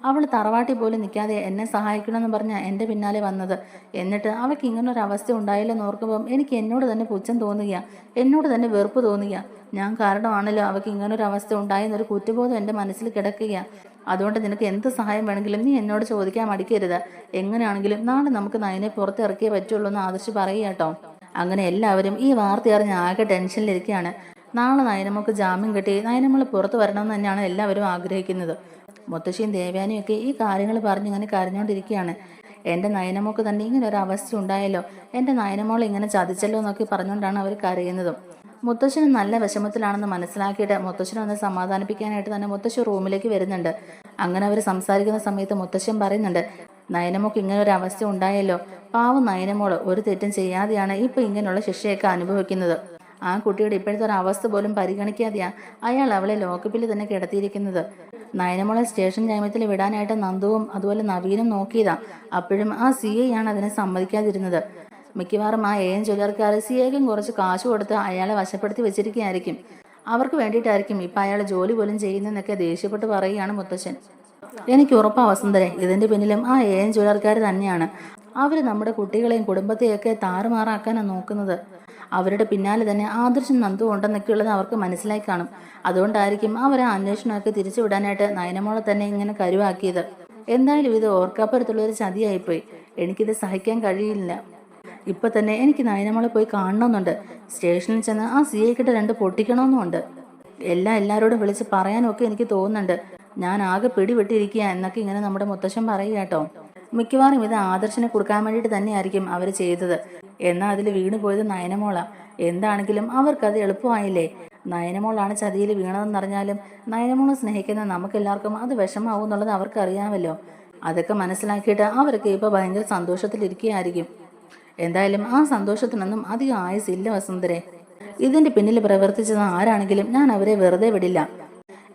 [SPEAKER 1] അവൾ തറവാട്ടിൽ പോലും നിൽക്കാതെ എന്നെ സഹായിക്കണമെന്ന് പറഞ്ഞാൽ എൻ്റെ പിന്നാലെ വന്നത്, എന്നിട്ട് അവൾക്ക് ഇങ്ങനൊരു അവസ്ഥ ഉണ്ടായില്ലെന്ന് ഓർക്കുമ്പം എനിക്ക് എന്നോട് തന്നെ പുച്ഛം തോന്നുക, എന്നോട് തന്നെ വെറുപ്പ് തോന്നുക, ഞാൻ കാരണമാണല്ലോ അവൾക്ക് ഇങ്ങനൊരു അവസ്ഥ ഉണ്ടായെന്നൊരു കുറ്റബോധം എൻ്റെ മനസ്സിൽ കിടക്കുക, അതുകൊണ്ട് നിനക്ക് എന്ത് സഹായം വേണമെങ്കിലും നീ എന്നോട് ചോദിക്കാൻ മടിക്കരുത്, എങ്ങനെയാണെങ്കിലും നാളെ നമുക്ക് നയനെ പുറത്തിറക്കിയേ പറ്റുള്ളൂ എന്ന് ആദർശ് പറയുക കേട്ടോ. അങ്ങനെ എല്ലാവരും ഈ വാർത്ത അറിഞ്ഞ് ആകെ ടെൻഷനിലിരിക്കുകയാണ്. നാളെ നയനമ്മക്ക് ജാമ്യം കിട്ടി നയനമ്മൾ പുറത്ത് വരണമെന്ന് തന്നെയാണ് എല്ലാവരും ആഗ്രഹിക്കുന്നത്. മുത്തശ്ശിയും ദേവ്യാനിയും ഒക്കെ ഈ കാര്യങ്ങൾ പറഞ്ഞ് ഇങ്ങനെ കരഞ്ഞുകൊണ്ടിരിക്കുകയാണ്. എൻ്റെ നയനമോൾക്ക് തന്നെ ഇങ്ങനെ ഒരു അവസ്ഥ ഉണ്ടായല്ലോ, എൻ്റെ നയനമോൾ ഇങ്ങനെ ചതിച്ചല്ലോ എന്നൊക്കെ പറഞ്ഞുകൊണ്ടാണ് അവർ കരയുന്നതും. മുത്തശ്ശന് നല്ല വിഷമത്തിലാണെന്ന് മനസ്സിലാക്കിയിട്ട് മുത്തശ്ശനെ ഒന്ന് സമാധാനിപ്പിക്കാനായിട്ട് തന്നെ മുത്തശ്ശി റൂമിലേക്ക് വരുന്നുണ്ട്. അങ്ങനെ അവർ സംസാരിക്കുന്ന സമയത്ത് മുത്തശ്ശൻ പറയുന്നുണ്ട്, നയനമോൾക്ക് ഇങ്ങനെ ഒരു അവസ്ഥ ഉണ്ടായല്ലോ, പാവം നയനമോള് ഒരു തെറ്റും ചെയ്യാതെയാണ് ഇപ്പൊ ഇങ്ങനെയുള്ള ശിക്ഷയൊക്കെ അനുഭവിക്കുന്നത്, ആ കുട്ടിയുടെ ഇപ്പോഴത്തെ ഒരു അവസ്ഥ പോലും പരിഗണിക്കാതെയാ അയാൾ അവളെ ലോക്കപ്പിൽ തന്നെ കിടത്തിയിരിക്കുന്നത്. നയനമോളെ സ്റ്റേഷൻ ജാമ്യത്തിൽ വിടാനായിട്ട് നന്ദുവും അതുപോലെ നവീനും നോക്കിയതാ, അപ്പോഴും ആ CI ആണ് അതിനെ സമ്മതിക്കാതിരുന്നത്. മിക്കവാറും ആ ജ്വല്ലറിക്കാർ CIക്കും കുറച്ച് കാശ് കൊടുത്ത് അയാളെ വശപ്പെടുത്തി വെച്ചിരിക്കുകയായിരിക്കും, അവർക്ക് വേണ്ടിയിട്ടായിരിക്കും ഇപ്പം അയാൾ ജോലി പോലും ചെയ്യുന്നതെന്നൊക്കെ ദേഷ്യപ്പെട്ട് പറയുകയാണ് മുത്തശ്ശൻ. എനിക്ക് ഉറപ്പാ വസുന്ധരെ, ഇതിന്റെ പിന്നിലും ആ ജ്വല്ലറിക്കാർ തന്നെയാണ്, അവർ നമ്മുടെ കുട്ടികളെയും കുടുംബത്തെയൊക്കെ താറുമാറാക്കാനാണ് നോക്കുന്നത്, അവരുടെ പിന്നാലെ തന്നെ ആദർശം നന്ദു ഉണ്ടെന്നൊക്കെ ഉള്ളത് അവർക്ക് മനസ്സിലായി കാണും, അതുകൊണ്ടായിരിക്കും അവർ ആ അന്വേഷണമൊക്കെ തിരിച്ചുവിടാനായിട്ട് നയനമോളെ തന്നെ ഇങ്ങനെ കരുവാക്കിയത്. എന്തായാലും ഇത് ഓർക്കാപ്പുറത്തുള്ളൊരു ചതിയായിപ്പോയി, എനിക്കിത് സഹിക്കാൻ കഴിയില്ല, ഇപ്പൊ തന്നെ എനിക്ക് നയനമോളെ പോയി കാണണമെന്നുണ്ട്, സ്റ്റേഷനിൽ ചെന്ന് ആ CI കിட்ட 2 പൊട്ടിക്കണമെന്നുമുണ്ട്, എല്ലാവരോടും വിളിച്ച് പറയാനും ഒക്കെ എനിക്ക് തോന്നുന്നുണ്ട്, ഞാൻ ആകെ പിടിവിട്ടിരിക്കുക എന്നൊക്കെ ഇങ്ങനെ നമ്മുടെ മുത്തശ്ശൻ പറയുക കേട്ടോ. മിക്കവാറും ഇത് ആദർശനെ കൊടുക്കാൻ വേണ്ടിയിട്ട് തന്നെയായിരിക്കും അവർ ചെയ്തത്, എന്നാൽ അതിൽ വീണു പോയത് നയനമോളാ. എന്താണെങ്കിലും അവർക്കത് എളുപ്പമായില്ലേ, നയനമോളാണ് ചതിയിൽ വീണതെന്നറിഞ്ഞാലും നയനമോളെ സ്നേഹിക്കുന്ന നമുക്കെല്ലാവർക്കും അത് വിഷമാവും എന്നുള്ളത് അവർക്കറിയാമല്ലോ. അതൊക്കെ മനസ്സിലാക്കിയിട്ട് അവരൊക്കെ ഇപ്പോൾ ഭയങ്കര സന്തോഷത്തിലിരിക്കുകയായിരിക്കും. എന്തായാലും ആ സന്തോഷത്തിനൊന്നും അധികം ആയുസില്ല വസുന്ധരെ, ഇതിന്റെ പിന്നിൽ പ്രവർത്തിച്ചത് ആരാണെങ്കിലും ഞാൻ അവരെ വെറുതെ വിടില്ല,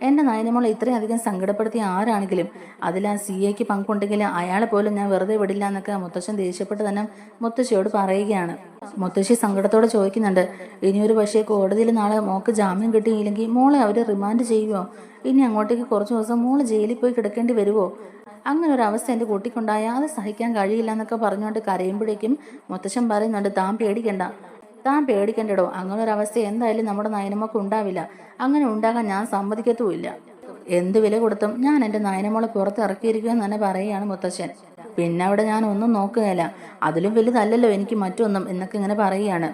[SPEAKER 1] എൻ്റെ നയനമോളെ ഇത്രയും അധികം സങ്കടപ്പെടുത്തിയ ആരാണെങ്കിലും അതിൽ ആ CAക്ക് പങ്കുണ്ടെങ്കിൽ അയാളെ പോലും ഞാൻ വെറുതെ വിടില്ല എന്നൊക്കെ മുത്തശ്ശൻ ദേഷ്യപ്പെട്ട് തന്നെ മുത്തശ്ശിയോട് പറയുകയാണ്. മുത്തശ്ശി സങ്കടത്തോടെ ചോദിക്കുന്നുണ്ട്, ഇനിയൊരു പക്ഷേ കോടതിയിൽ നാളെ മോക്ക് ജാമ്യം കിട്ടിയില്ലെങ്കിൽ മോളെ അവർ റിമാൻഡ് ചെയ്യുമോ? ഇനി അങ്ങോട്ടേക്ക് കുറച്ച് ദിവസം മോള് ജയിലിൽ പോയി കിടക്കേണ്ടി വരുമോ? അങ്ങനെ ഒരു അവസ്ഥ എൻ്റെ കുട്ടിക്കുണ്ടായാൽ അത് സഹിക്കാൻ കഴിയില്ല എന്നൊക്കെ പറഞ്ഞുകൊണ്ട് കരയുമ്പോഴേക്കും മുത്തശ്ശൻ പറയുന്നുണ്ട്, താൻ പേടിക്കണ്ടടോ, അങ്ങനെ ഒരു അവസ്ഥ എന്തായാലും നമ്മുടെ നയനമോൾക്ക് ഉണ്ടാവില്ല. അങ്ങനെ ഉണ്ടാകാൻ ഞാൻ സമ്മതിക്കത്തുമില്ല. എന്ത് വില കൊടുത്തും ഞാൻ എൻ്റെ നയനമോളെ പുറത്ത് ഇറക്കിയിരിക്കുമെന്ന് തന്നെ പറയുകയാണ് മുത്തശ്ശൻ. പിന്നെ അവിടെ ഞാൻ ഒന്നും നോക്കുകയില്ല, അതിലും വലുതല്ലല്ലോ എനിക്ക് മറ്റൊന്നും എന്നൊക്കെ ഇങ്ങനെ പറയുകയാണ്.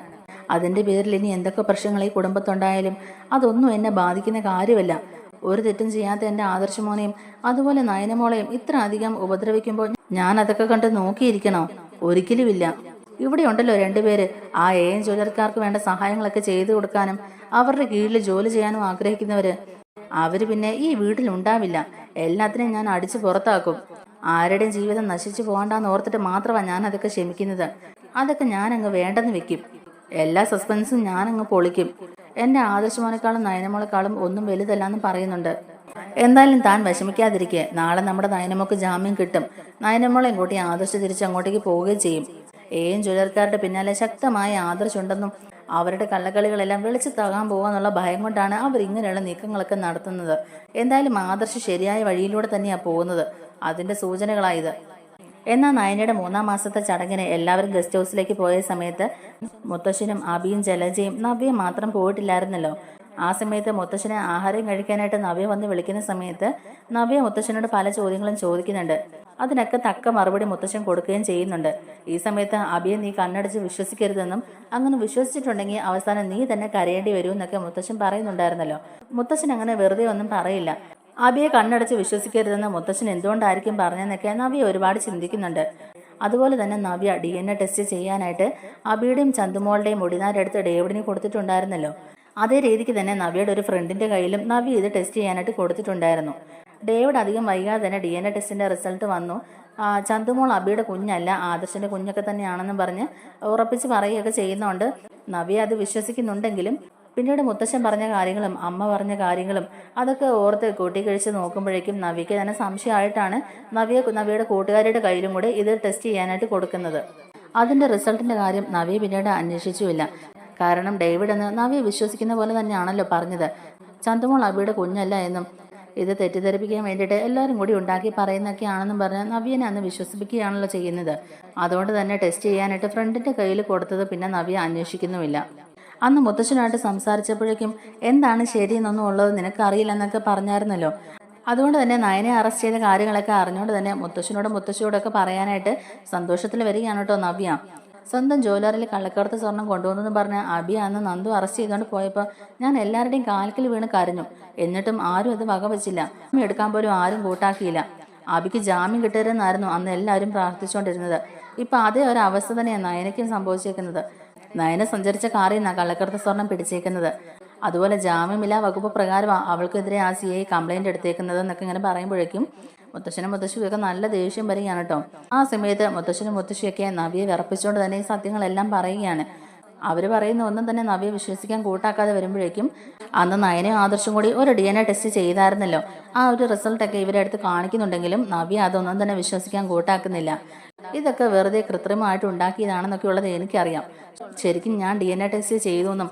[SPEAKER 1] അതിൻ്റെ പേരിൽ ഇനി എന്തൊക്കെ പ്രശ്നങ്ങൾ ഈ കുടുംബത്തുണ്ടായാലും അതൊന്നും എന്നെ ബാധിക്കുന്ന കാര്യമല്ല. ഒരു തെറ്റും ചെയ്യാത്ത എൻ്റെ ആദർശമോനെയും അതുപോലെ നയനമോളെയും ഇത്ര അധികം ഉപദ്രവിക്കുമ്പോൾ ഞാൻ അതൊക്കെ കണ്ട് നോക്കിയിരിക്കണോ? ഒരിക്കലുമില്ല. ഇവിടെ ഉണ്ടല്ലോ രണ്ടുപേര്, ആ AM ജ്വല്ലറിക്കാർക്ക് വേണ്ട സഹായങ്ങളൊക്കെ ചെയ്തു കൊടുക്കാനും അവരുടെ കീഴിൽ ജോലി ചെയ്യാനും ആഗ്രഹിക്കുന്നവര്. അവര് പിന്നെ ഈ വീട്ടിൽ ഉണ്ടാവില്ല. എല്ലാത്തിനെയും ഞാൻ അടിച്ചു പുറത്താക്കും. ആരുടെയും ജീവിതം നശിച്ചു പോകണ്ടെന്ന് ഓർത്തിട്ട് മാത്രമാണ് ഞാൻ അതൊക്കെ ക്ഷമിക്കുന്നത്. അതൊക്കെ ഞാൻ അങ്ങ് വേണ്ടെന്ന് വെക്കും. എല്ലാ സസ്പെൻസും ഞാൻ അങ്ങ് പൊളിക്കും. എൻ്റെ ആദർശമോനേക്കാളും നയനമോളെക്കാളും ഒന്നും വലുതല്ലാന്ന് പറയുന്നുണ്ട്. എന്തായാലും താൻ വിഷമിക്കാതിരിക്കെ, നാളെ നമ്മുടെ നയനമോക്ക് ജാമ്യം കിട്ടും. നയനമോളെയും കൂട്ടി ആദർശ് തിരിച്ച് അങ്ങോട്ടേക്ക് പോവുകയും ചെയ്യും. AM ജ്വല്ലറിക്കാരുടെ പിന്നാലെ ശക്തമായ ആദർശുണ്ടെന്നും അവരുടെ കള്ളക്കളികളെല്ലാം വെളിച്ചത്താകാൻ പോകാന്നുള്ള ഭയം കൊണ്ടാണ് അവർ ഇങ്ങനെയുള്ള നീക്കങ്ങളൊക്കെ നടത്തുന്നത്. എന്തായാലും ആദർശ് ശരിയായ വഴിയിലൂടെ തന്നെയാണ് പോകുന്നത്. അതിന്റെ സൂചനകളായത്. എന്നാൽ നയനയുടെ 3-ാം മാസത്തെ ചടങ്ങിന് എല്ലാവരും ഗസ്റ്റ് ഹൗസിലേക്ക് പോയ സമയത്ത് മുത്തശ്ശനും അബിയും ജലജയും നവ്യയും മാത്രം പോയിട്ടില്ലായിരുന്നല്ലോ. ആ സമയത്ത് മുത്തശ്ശനെ ആഹാരം കഴിക്കാനായിട്ട് നവ്യ വന്ന് വിളിക്കുന്ന സമയത്ത് നവ്യ മുത്തശ്ശനോട് പല ചോദ്യങ്ങളും ചോദിക്കുന്നുണ്ട്. അതിനൊക്കെ തക്ക മറുപടി മുത്തശ്ശൻ കൊടുക്കുകയും ചെയ്യുന്നുണ്ട്. ഈ സമയത്ത് അബിയെ നീ കണ്ണടച്ച് വിശ്വസിക്കരുതെന്നും അങ്ങനെ വിശ്വസിച്ചിട്ടുണ്ടെങ്കിൽ അവസാനം നീ തന്നെ കരയേണ്ടി വരും എന്നൊക്കെ മുത്തശ്ശൻ പറയുന്നുണ്ടായിരുന്നല്ലോ. മുത്തശ്ശൻ അങ്ങനെ വെറുതെ ഒന്നും പറയില്ല. അബിയെ കണ്ണടച്ച് വിശ്വസിക്കരുതെന്ന് മുത്തശ്ശൻ എന്തുകൊണ്ടായിരിക്കും പറഞ്ഞെന്നൊക്കെ നവ്യ ഒരുപാട് ചിന്തിക്കുന്നുണ്ട്. അതുപോലെ തന്നെ നവ്യ DNA ടെസ്റ്റ് ചെയ്യാനായിട്ട് അബിയുടെയും ചന്തുമോളുടെയും മുടിനാരെടുത്ത് ഡേവിഡിന് കൊടുത്തിട്ടുണ്ടായിരുന്നല്ലോ. അതേ രീതിക്ക് തന്നെ നവ്യയുടെ ഒരു ഫ്രണ്ടിന്റെ കയ്യിലും നവ്യ ഇത് ടെസ്റ്റ് ചെയ്യാനായിട്ട് കൊടുത്തിട്ടുണ്ടായിരുന്നു. ഡേവിഡ് അധികം വൈകാതെ തന്നെ DNA ടെസ്റ്റിന്റെ റിസൾട്ട് വന്നു. ചന്തുമോൾ അബിയുടെ കുഞ്ഞല്ല, ആദർശന്റെ കുഞ്ഞൊക്കെ തന്നെയാണെന്നും പറഞ്ഞ് ഉറപ്പിച്ച് പറയുകയൊക്കെ ചെയ്യുന്നതുകൊണ്ട് നവ്യ അത് വിശ്വസിക്കുന്നുണ്ടെങ്കിലും പിന്നീട് മുത്തശ്ശൻ പറഞ്ഞ കാര്യങ്ങളും അമ്മ പറഞ്ഞ കാര്യങ്ങളും അതൊക്കെ ഓർത്ത് കൂട്ടിക്കഴിച്ച് നോക്കുമ്പോഴേക്കും നവ്യയ്ക്ക് തന്നെ സംശയമായിട്ടാണ് നവ്യയുടെ കൂട്ടുകാരുടെ കയ്യിലും കൂടെ ഇത് ടെസ്റ്റ് ചെയ്യാനായിട്ട് കൊടുക്കുന്നത്. അതിന്റെ റിസൾട്ടിന്റെ കാര്യം നവ്യ പിന്നീട് അന്വേഷിച്ചുമില്ല. കാരണം ഡേവിഡ് എന്ന് നവ്യ വിശ്വസിക്കുന്ന പോലെ തന്നെയാണല്ലോ പറഞ്ഞത്. ചന്തുമോൾ അബിയുടെ കുഞ്ഞല്ല എന്നും ഇത് തെറ്റിദ്ധരിപ്പിക്കാൻ വേണ്ടിയിട്ട് എല്ലാവരും കൂടി ഉണ്ടാക്കി പറയുന്നൊക്കെയാണെന്നും പറഞ്ഞ് നവ്യനെ അന്ന് വിശ്വസിപ്പിക്കുകയാണല്ലോ ചെയ്യുന്നത്. അതുകൊണ്ട് തന്നെ ടെസ്റ്റ് ചെയ്യാനായിട്ട് ഫ്രണ്ടിന്റെ കയ്യിൽ കൊടുത്തത് പിന്നെ നവ്യ അന്വേഷിക്കുന്നുമില്ല. അന്ന് മുത്തശ്ശനായിട്ട് സംസാരിച്ചപ്പോഴേക്കും എന്താണ് ശരിയെന്നൊന്നും ഉള്ളത് നിനക്കറിയില്ലെന്നൊക്കെ പറഞ്ഞായിരുന്നല്ലോ. അതുകൊണ്ട് തന്നെ നയനെ അറസ്റ്റ് ചെയ്ത കാര്യങ്ങളൊക്കെ അറിഞ്ഞുകൊണ്ട് തന്നെ മുത്തശ്ശിയോടൊക്കെ പറയാനായിട്ട് സന്തോഷത്തിൽ വരികയാണ് കേട്ടോ നവ്യ. സ്വന്തം ജ്വല്ലറിയിൽ കള്ളക്കടത്ത് സ്വർണം കൊണ്ടുവന്നെന്ന് പറഞ്ഞ് അബി അന്ന് നന്ദു അറസ്റ്റ് ചെയ്തുകൊണ്ട് പോയപ്പോൾ ഞാൻ എല്ലാവരുടെയും കാൽക്കൽ വീണ് കരഞ്ഞു. എന്നിട്ടും ആരും അത് വകവെച്ചില്ല. എടുക്കാൻ പോലും ആരും കൂട്ടാക്കിയില്ല. അബിക്ക് ജാമ്യം കിട്ടരുതെന്നായിരുന്നു അന്ന് എല്ലാവരും പ്രാർത്ഥിച്ചുകൊണ്ടിരുന്നത്. ഇപ്പൊ അതേ ഒരു അവസ്ഥ തന്നെയാണ് നയനയ്ക്കും സംഭവിച്ചേക്കുന്നത്. നയന സഞ്ചരിച്ച കാറിൽ നിന്നാണ് കള്ളക്കടത്ത് സ്വർണം പിടിച്ചേക്കുന്നത്. അതുപോലെ ജാമ്യമില്ലാ വകുപ്പ് പ്രകാരമാണ് അവൾക്കെതിരെ ആ CI കംപ്ലൈന്റ് എടുത്തേക്കുന്നത് എന്നൊക്കെ ഇങ്ങനെ പറയുമ്പോഴേക്കും മുത്തശ്ശനും മുത്തശ്ശിയൊക്കെ നല്ല ദേഷ്യം വരികയാണ് കേട്ടോ. ആ സമയത്ത് മുത്തശ്ശനും മുത്തശ്ശിയൊക്കെ നവ്യയെ വിറപ്പിച്ചുകൊണ്ട് തന്നെ ഈ സത്യങ്ങളെല്ലാം പറയുകയാണ്. അവർ പറയുന്ന ഒന്നും തന്നെ നവ്യ വിശ്വസിക്കാൻ കൂട്ടാക്കാതെ വരുമ്പോഴേക്കും അന്ന് നയനയും ആദർശം കൂടി ഒരു DNA ടെസ്റ്റ് ചെയ്തായിരുന്നല്ലോ. ആ ഒരു റിസൾട്ടൊക്കെ ഇവരെ അടുത്ത് കാണിക്കുന്നുണ്ടെങ്കിലും നവ്യ അതൊന്നും തന്നെ വിശ്വസിക്കാൻ കൂട്ടാക്കുന്നില്ല. ഇതൊക്കെ വെറുതെ കൃത്രിമമായിട്ട് ഉണ്ടാക്കിയതാണെന്നൊക്കെ ഉള്ളത് എനിക്കറിയാം. ശരിക്കും ഞാൻ DNA ടെസ്റ്റ് ചെയ്തു എന്നും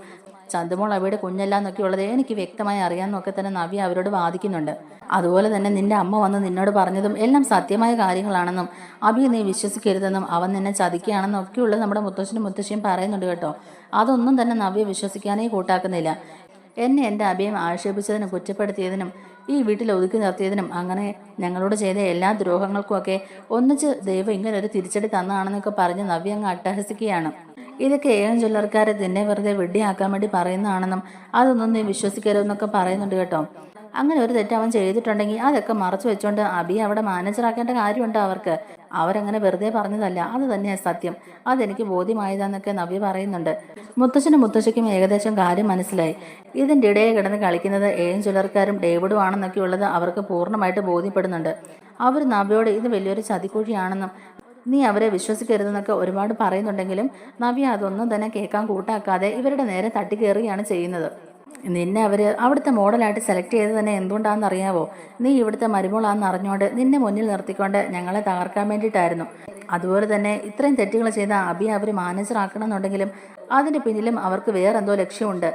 [SPEAKER 1] ചന്തുമോൾ അബിയുടെ കുഞ്ഞല്ല എന്നൊക്കെ ഉള്ളത് എനിക്ക് വ്യക്തമായി അറിയാമെന്നൊക്കെ തന്നെ നവ്യ അവരോട് വാദിക്കുന്നുണ്ട്. അതുപോലെ തന്നെ നിന്റെ അമ്മ വന്ന് നിന്നോട് പറഞ്ഞതും എല്ലാം സത്യമായ കാര്യങ്ങളാണെന്നും അബിയെ നീ വിശ്വസിക്കരുതെന്നും അവൻ നിന്നെ ചതിക്കുകയാണെന്നും ഒക്കെയുള്ളത് നമ്മുടെ മുത്തശ്ശനും മുത്തശ്ശിയും പറയുന്നുണ്ട് കേട്ടോ. അതൊന്നും തന്നെ നവ്യ വിശ്വസിക്കാനേ കൂട്ടാക്കുന്നില്ല. എന്നെ എൻ്റെ അബിയെ ആക്ഷേപിച്ചതിനും കുറ്റപ്പെടുത്തിയതിനും ഈ വീട്ടിൽ ഒതുക്കി നിർത്തിയതിനും അങ്ങനെ ഞങ്ങളോട് ചെയ്ത എല്ലാ ദ്രോഹങ്ങൾക്കുമൊക്കെ ഒന്നിച്ച് ദൈവം ഇങ്ങനെ ഒരു തിരിച്ചടി തന്നതാണെന്നൊക്കെ പറഞ്ഞ് നവ്യ അങ്ങ് അട്ടഹസിക്കുകയാണ്. ഇതൊക്കെ AM ജ്വല്ലറിക്കാരെ നിന്നെ വെറുതെ വെടിയാക്കാൻ വേണ്ടി പറയുന്നതാണെന്നും അതൊന്നും നീ വിശ്വസിക്കരുതെന്നൊക്കെ പറയുന്നുണ്ട് കേട്ടോ. അങ്ങനെ ഒരു തെറ്റ് അവൻ ചെയ്തിട്ടുണ്ടെങ്കിൽ അതൊക്കെ മറച്ചു വെച്ചോണ്ട് അബിയെ അവിടെ മാനേജറാക്കേണ്ട കാര്യമുണ്ട് അവർക്ക്. അവരങ്ങനെ വെറുതെ പറഞ്ഞതല്ല, അത് തന്നെയാണ് സത്യം. അതെനിക്ക് ബോധ്യമായതാന്നൊക്കെ നവ്യ പറയുന്നുണ്ട്. മുത്തശ്ശനും മുത്തശ്ശിക്കും ഏകദേശം കാര്യം മനസ്സിലായി. ഇതിൻ്റെ ഇടയിൽ കിടന്ന് കളിക്കുന്നത് AM ജ്വല്ലറിക്കാരും ഡേവിഡും ആണെന്നൊക്കെ ഉള്ളത് അവർക്ക് പൂർണ്ണമായിട്ട് ബോധ്യപ്പെടുന്നുണ്ട്. അവർ നവ്യയോട് ഇത് വലിയൊരു ചതിക്കുഴിയാണെന്നും നീ അവരെ വിശ്വസിക്കരുതെന്നൊക്കെ ഒരുപാട് പറയുന്നുണ്ടെങ്കിലും നവ്യ അതൊന്നും തന്നെ കേൾക്കാൻ കൂട്ടാക്കാതെ ഇവരുടെ നേരെ തട്ടിക്കയറുകയാണ് ചെയ്യുന്നത്. നിന്നെ അവർ അവിടുത്തെ മോഡലായിട്ട് സെലക്ട് ചെയ്ത് തന്നെ എന്തുകൊണ്ടാണെന്ന് അറിയാവോ? നീ ഇവിടുത്തെ മരുമോളാണെന്ന് അറിഞ്ഞുകൊണ്ട് നിന്നെ മുന്നിൽ നിർത്തിക്കൊണ്ട് ഞങ്ങളെ തകർക്കാൻ വേണ്ടിയിട്ടായിരുന്നു. അതുപോലെ തന്നെ ഇത്രയും തെറ്റുകൾ ചെയ്ത അബിയെ അവർ മാനേജർ ആക്കണമെന്നുണ്ടെങ്കിലും അതിന് പിന്നിലും അവർക്ക് വേറെന്തോ ലക്ഷ്യമുണ്ട്.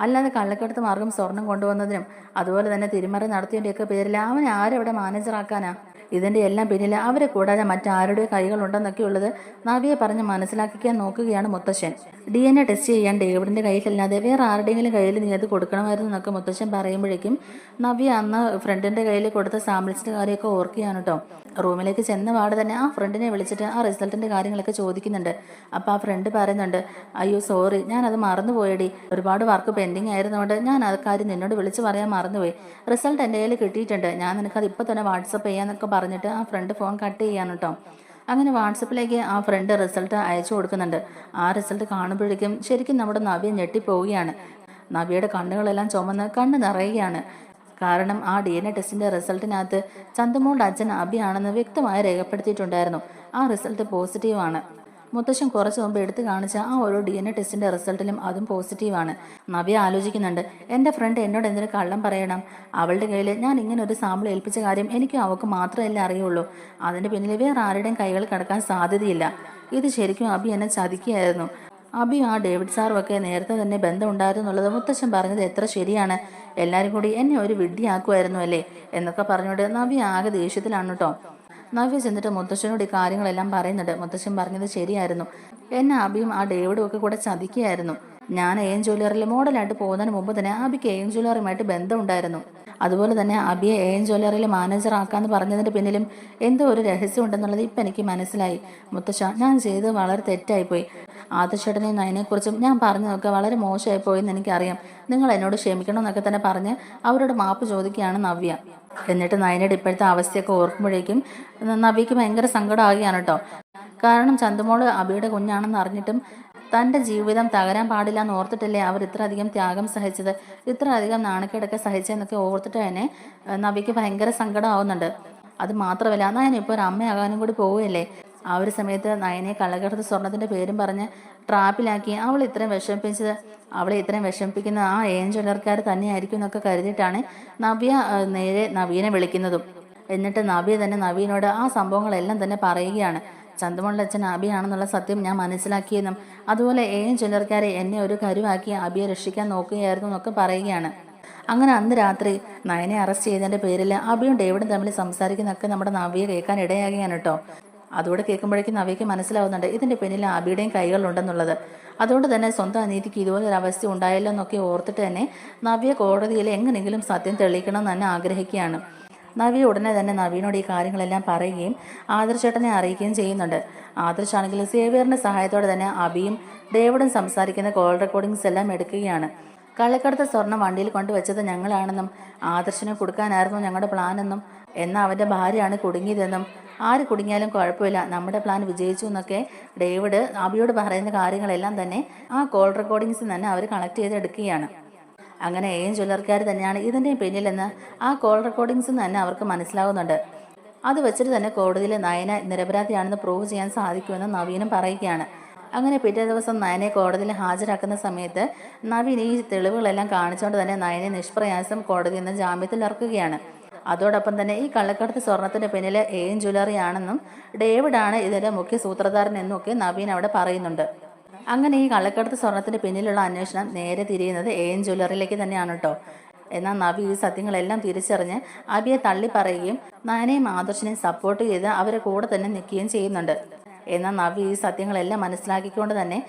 [SPEAKER 1] അല്ലാതെ കള്ളക്കടത്ത് മാർഗം സ്വർണം കൊണ്ടുവന്നതിനും അതുപോലെ തന്നെ തിരിമറി നടത്തിയതിൻ്റെയൊക്കെ പേരിൽ അവനെ ആരെവിടെ മാനേജറാക്കാനാ? ഇതിൻ്റെ എല്ലാം പിന്നിൽ അവരെ കൂടാതെ മറ്റാരുടെ കൈകളുണ്ടെന്നൊക്കെയുള്ളത് നവിയെ പറഞ്ഞ് മനസ്സിലാക്കിക്കാൻ നോക്കുകയാണ് മുത്തശ്ശൻ. DNA ടെസ്റ്റ് ചെയ്യാൻ ഡേവിഡിൻ്റെ കയ്യിലല്ലാതെ വേറെ ആരുടെയെങ്കിലും കയ്യിൽ നീ അത് കൊടുക്കണമായിരുന്നു എന്നൊക്കെ മുത്തശ്ശൻ പറയുമ്പോഴേക്കും നവ്യ അന്ന് ഫ്രണ്ടിൻ്റെ കയ്യിൽ കൊടുത്ത സാമ്പിൾസിൻ്റെ കാര്യമൊക്കെ ഓർക്കുകയാണ് കേട്ടോ. റൂമിലേക്ക് ചെന്ന പാടെ തന്നെ ആ ഫ്രണ്ടിനെ വിളിച്ചിട്ട് ആ റിസൾട്ടിൻ്റെ കാര്യങ്ങളൊക്കെ ചോദിക്കുന്നുണ്ട്. അപ്പോൾ ആ ഫ്രണ്ട് പറയുന്നുണ്ട്, അയ്യോ സോറി, ഞാനത് മറന്നുപോയടി, ഒരുപാട് വർക്ക് പെൻഡിങ് ആയിരുന്നുകൊണ്ട് ഞാൻ അത് കാര്യം നിന്നോട് വിളിച്ച് പറയാൻ മറന്നുപോയി. റിസൾട്ട് എൻ്റെ കയ്യിൽ കിട്ടിയിട്ടുണ്ട്, ഞാൻ നിനക്കത് ഇപ്പോൾ തന്നെ വാട്സപ്പ് ചെയ്യാന്നൊക്കെ പറഞ്ഞിട്ട് ആ ഫ്രണ്ട് ഫോൺ കട്ട് ചെയ്യാണ് കേട്ടോ. അങ്ങനെ വാട്സപ്പിലേക്ക് ആ ഫ്രണ്ട് റിസൾട്ട് അയച്ചു കൊടുക്കുന്നുണ്ട്. ആ റിസൾട്ട് കാണുമ്പോഴേക്കും ശരിക്കും നമ്മുടെ നവ്യ ഞെട്ടിപ്പോവുകയാണ്. നവ്യയുടെ കണ്ണുകളെല്ലാം ചുമന്ന് കണ്ണ് നിറയുകയാണ്. കാരണം ആ DNA ടെസ്റ്റിൻ്റെ റിസൾട്ടിനകത്ത് ചന്തുമോളുടെ അച്ഛൻ അബിയാണെന്ന് വ്യക്തമായി രേഖപ്പെടുത്തിയിട്ടുണ്ടായിരുന്നു. ആ റിസൾട്ട് പോസിറ്റീവാണ്. മുത്തശ്ശൻ കുറച്ച് മുമ്പ് എടുത്തു കാണിച്ച ആ ഒരു DNA ടെസ്റ്റിൻ്റെ റിസൾട്ടിലും അതും പോസിറ്റീവാണ്. നവ്യ ആലോചിക്കുന്നുണ്ട്, എൻ്റെ ഫ്രണ്ട് എന്നോട് എന്തിനു കള്ളം പറയണം? അവളുടെ കയ്യിൽ ഞാൻ ഇങ്ങനെ ഒരു സാമ്പിൾ ഏൽപ്പിച്ച കാര്യം എനിക്കും അവൾക്ക് മാത്രമല്ല അറിയുള്ളൂ. അതിൻ്റെ പിന്നിൽ വേറെ ആരുടെയും കൈകൾ കിടക്കാൻ സാധ്യതയില്ല. ഇത് ശരിക്കും അബി എന്നെ ചതിക്കുകയായിരുന്നു. അബിയും ആ ഡേവിഡ് സാറും ഒക്കെ നേരത്തെ തന്നെ ബന്ധമുണ്ടായിരുന്നു എന്നുള്ളത് മുത്തശ്ശൻ പറഞ്ഞത് എത്ര ശരിയാണ്. എല്ലാവരും കൂടി എന്നെ ഒരു വിഡ്ഢിയാക്കുമായിരുന്നു അല്ലേ എന്നൊക്കെ പറഞ്ഞുകൊണ്ട് നവ്യ ആകെ ദേഷ്യത്തിലാണ് കേട്ടോ. നവ്യ ചെന്നിട്ട് മുത്തശ്ശനോട് ഈ കാര്യങ്ങളെല്ലാം പറയുന്നുണ്ട്. മുത്തശ്ശൻ പറഞ്ഞത് ശരിയായിരുന്നു, എന്നെ അബിയും ആ ഡേവിഡും ഒക്കെ കൂടെ ചതിക്കുകയായിരുന്നു. ഞാൻ AM ജ്വല്ലറിയിൽ മോഡലായിട്ട് പോകുന്നതിന് മുമ്പ് തന്നെ അബിക്ക് AM ജ്വല്ലറിയുമായിട്ട് ബന്ധമുണ്ടായിരുന്നു. അതുപോലെ തന്നെ അബിയെ AM ജ്വല്ലറിയിൽ മാനേജർ ആക്കാന്ന് പറഞ്ഞതിൻ്റെ പിന്നിലും എന്തോ ഒരു രഹസ്യം ഉണ്ടെന്നുള്ളത് ഇപ്പം എനിക്ക് മനസ്സിലായി. മുത്തശ്ശ, ഞാൻ ചെയ്തത് വളരെ തെറ്റായിപ്പോയി. ആദർശേട്ടനെയും നയനെക്കുറിച്ചും ഞാൻ പറഞ്ഞതൊക്കെ വളരെ മോശമായി പോയെന്ന് എനിക്കറിയാം. നിങ്ങൾ എന്നോട് ക്ഷമിക്കണം എന്നൊക്കെ തന്നെ പറഞ്ഞ് അവരോട് മാപ്പ് ചോദിക്കുകയാണ് നവ്യ. എന്നിട്ട് നയനയുടെ ഇപ്പോഴത്തെ അവസ്ഥയൊക്കെ ഓർക്കുമ്പോഴേക്കും നവ്യയ്ക്ക് ഭയങ്കര സങ്കടമാകുകയാണ് കേട്ടോ. കാരണം ചന്തുമോള് അബിയുടെ കുഞ്ഞാണെന്ന് അറിഞ്ഞിട്ടും തൻ്റെ ജീവിതം തകരാൻ പാടില്ല എന്ന് ഓർത്തിട്ടല്ലേ അവർ ഇത്ര അധികം ത്യാഗം സഹിച്ചത്, ഇത്ര അധികം നാണക്കേടൊക്കെ സഹിച്ചതെന്നൊക്കെ ഓർത്തിട്ട് തന്നെ നവ്യയ്ക്ക് ഭയങ്കര സങ്കടമാവുന്നുണ്ട്. അത് മാത്രമല്ല, നയന ഇപ്പോൾ ഒരു അമ്മയാകാനും കൂടി പോവുകയല്ലേ. ആ ഒരു സമയത്ത് നയനെ കള്ളക്കടത്ത് സ്വർണത്തിൻ്റെ പേരും പറഞ്ഞ് ട്രാപ്പിലാക്കി അവളെ ഇത്രയും വിഷമിപ്പിക്കുന്ന ആ AM ജ്വല്ലറിക്കാർ തന്നെയായിരിക്കും എന്നൊക്കെ കരുതിയിട്ടാണ് നവ്യ നേരെ നവീനെ വിളിക്കുന്നതും. എന്നിട്ട് നവ്യ തന്നെ നവീനോട് ആ സംഭവങ്ങളെല്ലാം തന്നെ പറയുകയാണ്. ചന്തുമോളുടെ അച്ഛൻ അബിയാണെന്നുള്ള സത്യം ഞാൻ മനസ്സിലാക്കിയെന്നും അതുപോലെ AM ജ്വല്ലറിക്കാരെ എന്നെ ഒരു കരുവാക്കി അബിയെ രക്ഷിക്കാൻ നോക്കുകയായിരുന്നു എന്നൊക്കെ പറയുകയാണ്. അങ്ങനെ അന്ന് രാത്രി നയനെ അറസ്റ്റ് ചെയ്തതിൻ്റെ പേരിൽ അബിയും ഡേവിഡും തമ്മിൽ സംസാരിക്കുന്നതൊക്കെ നമ്മുടെ നവ്യ കേൾക്കാൻ ഇടയാകുകയാണ് കേട്ടോ. അതോടെ കേൾക്കുമ്പോഴേക്കും നവ്യയ്ക്ക് മനസ്സിലാവുന്നുണ്ട് ഇതിൻ്റെ പിന്നിൽ അബിയുടെയും കൈകളുണ്ടെന്നുള്ളത്. അതുകൊണ്ട് തന്നെ സ്വന്തം അനീതിക്ക് ഇതുപോലൊരു അവസ്ഥ ഉണ്ടായല്ലോ എന്നൊക്കെ ഓർത്തിട്ട് തന്നെ നവ്യ കോടതിയിൽ എങ്ങനെയെങ്കിലും സത്യം തെളിയിക്കണം എന്ന് തന്നെ ആഗ്രഹിക്കുകയാണ്. നവ്യ ഉടനെ തന്നെ നവീനോട് ഈ കാര്യങ്ങളെല്ലാം പറയുകയും ആദർശേട്ടനെ അറിയിക്കുകയും ചെയ്യുന്നുണ്ട്. ആദർശാണെങ്കിൽ സേവിയറിൻ്റെ സഹായത്തോടെ തന്നെ അബിയും ഡേവിഡും സംസാരിക്കുന്ന കോൾ റെക്കോർഡിങ്സ് എല്ലാം എടുക്കുകയാണ്. കള്ളക്കടത്ത് സ്വർണം വണ്ടിയിൽ കൊണ്ടുവച്ചത് ഞങ്ങളാണെന്നും ആദർശനെ കൊടുക്കാനായിരുന്നു ഞങ്ങളുടെ പ്ലാനെന്നും എന്നാൽ അവൻ്റെ ഭാര്യയാണ് കുടുങ്ങിയതെന്നും ആര് കുടുങ്ങിയാലും കുഴപ്പമില്ല, നമ്മുടെ പ്ലാൻ വിജയിച്ചു എന്നൊക്കെ ഡേവിഡ് അബിയോട് പറയുന്ന കാര്യങ്ങളെല്ലാം തന്നെ ആ കോൾ റെക്കോർഡിങ്സിൽ തന്നെ അവർ കളക്ട് ചെയ്തെടുക്കുകയാണ്. അങ്ങനെ AM ജ്വല്ലറിക്കാർ തന്നെയാണ് ഇതിൻ്റെയും പിന്നിലെന്ന് ആ കോൾ റെക്കോർഡിങ്സിൽ തന്നെ അവർക്ക് മനസ്സിലാവുന്നുണ്ട്. അത് വെച്ചിട്ട് തന്നെ കോടതിയിൽ നയന നിരപരാധിയാണെന്ന് പ്രൂവ് ചെയ്യാൻ സാധിക്കുമെന്ന് നവീനും പറയുകയാണ്. അങ്ങനെ പിറ്റേ ദിവസം നയനെ കോടതിയിൽ ഹാജരാക്കുന്ന സമയത്ത് നവീൻ ഈ തെളിവുകളെല്ലാം കാണിച്ചുകൊണ്ട് തന്നെ നയനെ നിഷ്പ്രയാസം കോടതിയിൽ നിന്ന് ജാമ്യത്തിൽ ഇറക്കുകയാണ്. അതോടൊപ്പം തന്നെ ഈ കള്ളക്കടത്ത് സ്വർണത്തിൻ്റെ പിന്നിൽ AM ജ്വല്ലറി ആണെന്നും ഡേവിഡാണ് ഇതിൻ്റെ മുഖ്യ സൂത്രധാരൻ എന്നും ഒക്കെ നവീൻ അവിടെ പറയുന്നുണ്ട്. അങ്ങനെ ഈ കള്ളക്കടത്ത് സ്വർണത്തിൻ്റെ പിന്നിലുള്ള അന്വേഷണം നേരെ തിരിയുന്നത് AM ജ്വല്ലറിയിലേക്ക് തന്നെയാണ് കേട്ടോ. എന്നാൽ നവി ഈ സത്യങ്ങളെല്ലാം തിരിച്ചറിഞ്ഞ് അബിയെ തള്ളി പറയുകയും നയനെയും ആദർശനെയും സപ്പോർട്ട് ചെയ്ത് അവരെ കൂടെ തന്നെ നിൽക്കുകയും ചെയ്യുന്നുണ്ട്. എന്നാൽ നവി ഈ സത്യങ്ങളെല്ലാം മനസ്സിലാക്കിക്കൊണ്ട് തന്നെ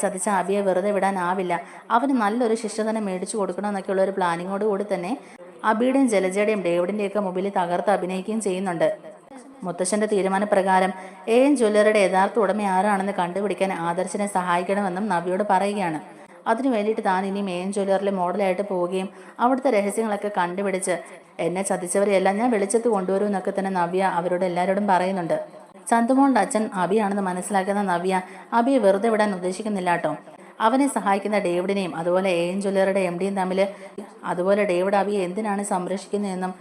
[SPEAKER 1] ചതിച്ച അബിയെ വെറുതെ വിടാനാവില്ല, അവന് നല്ലൊരു ശിക്ഷ തന്നെ മേടിച്ചു കൊടുക്കണമെന്നൊക്കെയുള്ള ഒരു പ്ലാനിങ്ങോട് കൂടി തന്നെ അബിയുടെയും ജലജയുടെയും ഡേവിഡിൻ്റെയൊക്കെ മുമ്പിൽ തകർത്ത് അഭിനയിക്കുകയും ചെയ്യുന്നുണ്ട്. മുത്തശ്ശൻ്റെ തീരുമാനപ്രകാരം AM ജ്വല്ലറിയുടെ യഥാർത്ഥ ഉടമ ആരാണെന്ന് കണ്ടുപിടിക്കാൻ ആദർശനെ സഹായിക്കണമെന്നും നവ്യോട് പറയുകയാണ്. അതിനു വേണ്ടിയിട്ട് താൻ ഇനിയും AM ജ്വല്ലറിലെ മോഡലായിട്ട് പോവുകയും അവിടുത്തെ രഹസ്യങ്ങളൊക്കെ കണ്ടുപിടിച്ച് എന്നെ ചതിച്ചവരെയെല്ലാം ഞാൻ വെളിച്ചത്ത് കൊണ്ടുവരും എന്നൊക്കെ തന്നെ നവ്യ അവരോട് എല്ലാവരോടും പറയുന്നുണ്ട്. ചന്തുമോളുടെ അച്ഛൻ അബിയാണെന്ന് മനസ്സിലാക്കുന്ന നവ്യ അബിയെ വെറുതെ വിടാൻ ഉദ്ദേശിക്കുന്നില്ല കേട്ടോ. അവനെ സഹായിക്കുന്ന ഡേവിഡിനെയും അതുപോലെ AM ജ്വല്ലറിയുടെ MDയും തമ്മിൽ, അതുപോലെ ഡേവിഡ് അബിയെ എന്തിനാണ് സംരക്ഷിക്കുന്നതെന്നും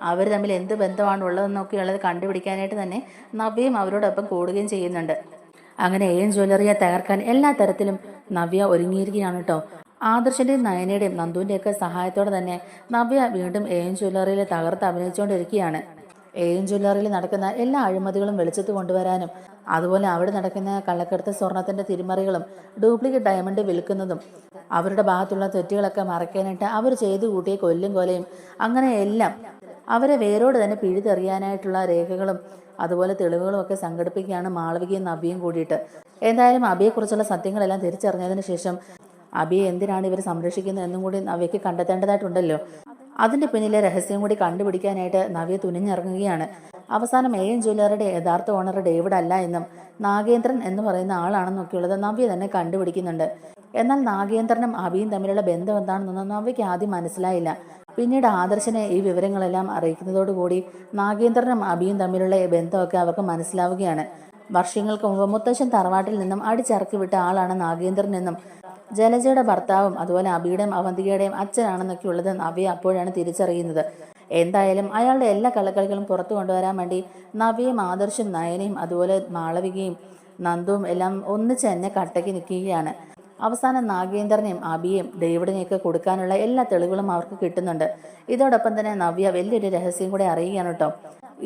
[SPEAKER 1] അവർ തമ്മിൽ എന്ത് ബന്ധമാണ് ഉള്ളതെന്നൊക്കെയുള്ളത് കണ്ടുപിടിക്കാനായിട്ട് തന്നെ നവ്യയും അവരോടൊപ്പം കൂടുകയും ചെയ്യുന്നുണ്ട്. അങ്ങനെ AM ജ്വല്ലറിയെ തകർക്കാൻ എല്ലാ തരത്തിലും നവ്യ ഒരുങ്ങിയിരിക്കുകയാണ് കേട്ടോ. ആദർശിന്റെയും നയനയുടെയും നന്ദുവിന്റെയൊക്കെ സഹായത്തോടെ തന്നെ നവ്യ വീണ്ടും എയും ജ്വല്ലറിയിൽ തകർത്ത് അഭിനയിച്ചുകൊണ്ടിരിക്കുകയാണ്. എയും ജ്വല്ലറിയിൽ നടക്കുന്ന എല്ലാ അഴിമതികളും വെളിച്ചത്ത് കൊണ്ടുവരാനും അതുപോലെ അവിടെ നടക്കുന്ന കള്ളക്കടത്ത് സ്വർണത്തിന്റെ തിരിമറികളും ഡ്യൂപ്ലിക്കേറ്റ് ഡയമണ്ട് വിൽക്കുന്നതും അവരുടെ ഭാഗത്തുള്ള തെറ്റുകളൊക്കെ മറയ്ക്കാനായിട്ട് അവർ ചെയ്തു കൂട്ടിയ കൊല്ലും കൊലയും അങ്ങനെയെല്ലാം അവരെ വേരോട് തന്നെ പിഴുതെറിയാനായിട്ടുള്ള രേഖകളും അതുപോലെ തെളിവുകളും ഒക്കെ സംഘടിപ്പിക്കുകയാണ് മാളവികയും നവ്യയും കൂടിയിട്ട്. എന്തായാലും അബിയെക്കുറിച്ചുള്ള സത്യങ്ങളെല്ലാം തിരിച്ചറിഞ്ഞതിന് ശേഷം അബിയെ എന്തിനാണ് ഇവർ സംരക്ഷിക്കുന്നത് എന്നും കൂടി നവ്യയ്ക്ക് കണ്ടെത്തേണ്ടതായിട്ടുണ്ടല്ലോ. അതിന്റെ പിന്നിലെ രഹസ്യം കൂടി കണ്ടുപിടിക്കാനായിട്ട് നവ്യ തുനിഞ്ഞിറങ്ങുകയാണ്. അവസാനം എയും ജ്വല്ലറിയുടെ യഥാർത്ഥ ഓണർ ഡേവിഡ് അല്ല എന്നും നാഗേന്ദ്രൻ എന്ന് പറയുന്ന ആളാണെന്നൊക്കെയുള്ളത് നവ്യ തന്നെ കണ്ടുപിടിക്കുന്നുണ്ട്. എന്നാൽ നാഗേന്ദ്രനും അബിയും തമ്മിലുള്ള ബന്ധം എന്താണെന്നൊന്നും നവ്യയ്ക്ക് ആദ്യം മനസ്സിലായില്ല. പിന്നീട് ആദർശനെ ഈ വിവരങ്ങളെല്ലാം അറിയിക്കുന്നതോടുകൂടി നാഗേന്ദ്രനും അബിയും തമ്മിലുള്ള ബന്ധമൊക്കെ അവർക്ക് മനസ്സിലാവുകയാണ്. വർഷങ്ങൾക്ക് മുമ്പ് മുത്തശ്ശൻ തറവാട്ടിൽ നിന്നും അടിച്ചിറക്കി വിട്ട ആളാണ് നാഗേന്ദ്രൻ എന്നും ജലജയുടെ ഭർത്താവും അതുപോലെ അബിയുടെയും അവന്തികയുടെയും അച്ഛനാണെന്നൊക്കെയുള്ളത് നവ്യ അപ്പോഴാണ് തിരിച്ചറിയുന്നത്. എന്തായാലും അയാളുടെ എല്ലാ കള്ളക്കളികളും പുറത്തു കൊണ്ടുവരാൻ വേണ്ടി നവ്യയും ആദർശും നയനയും അതുപോലെ മാളവികയും നന്ദുവും എല്ലാം ഒന്നിച്ച് തന്നെ കട്ടയ്ക്ക് നിൽക്കുകയാണ്. അവസാനം നാഗേന്ദ്രനെയും അബിയെയും ഡേവിഡിനെയൊക്കെ കൊടുക്കാനുള്ള എല്ലാ തെളിവുകളും അവർക്ക് കിട്ടുന്നുണ്ട്. ഇതോടൊപ്പം തന്നെ നവ്യ വലിയൊരു രഹസ്യം കൂടെ അറിയുകയാണ് കേട്ടോ.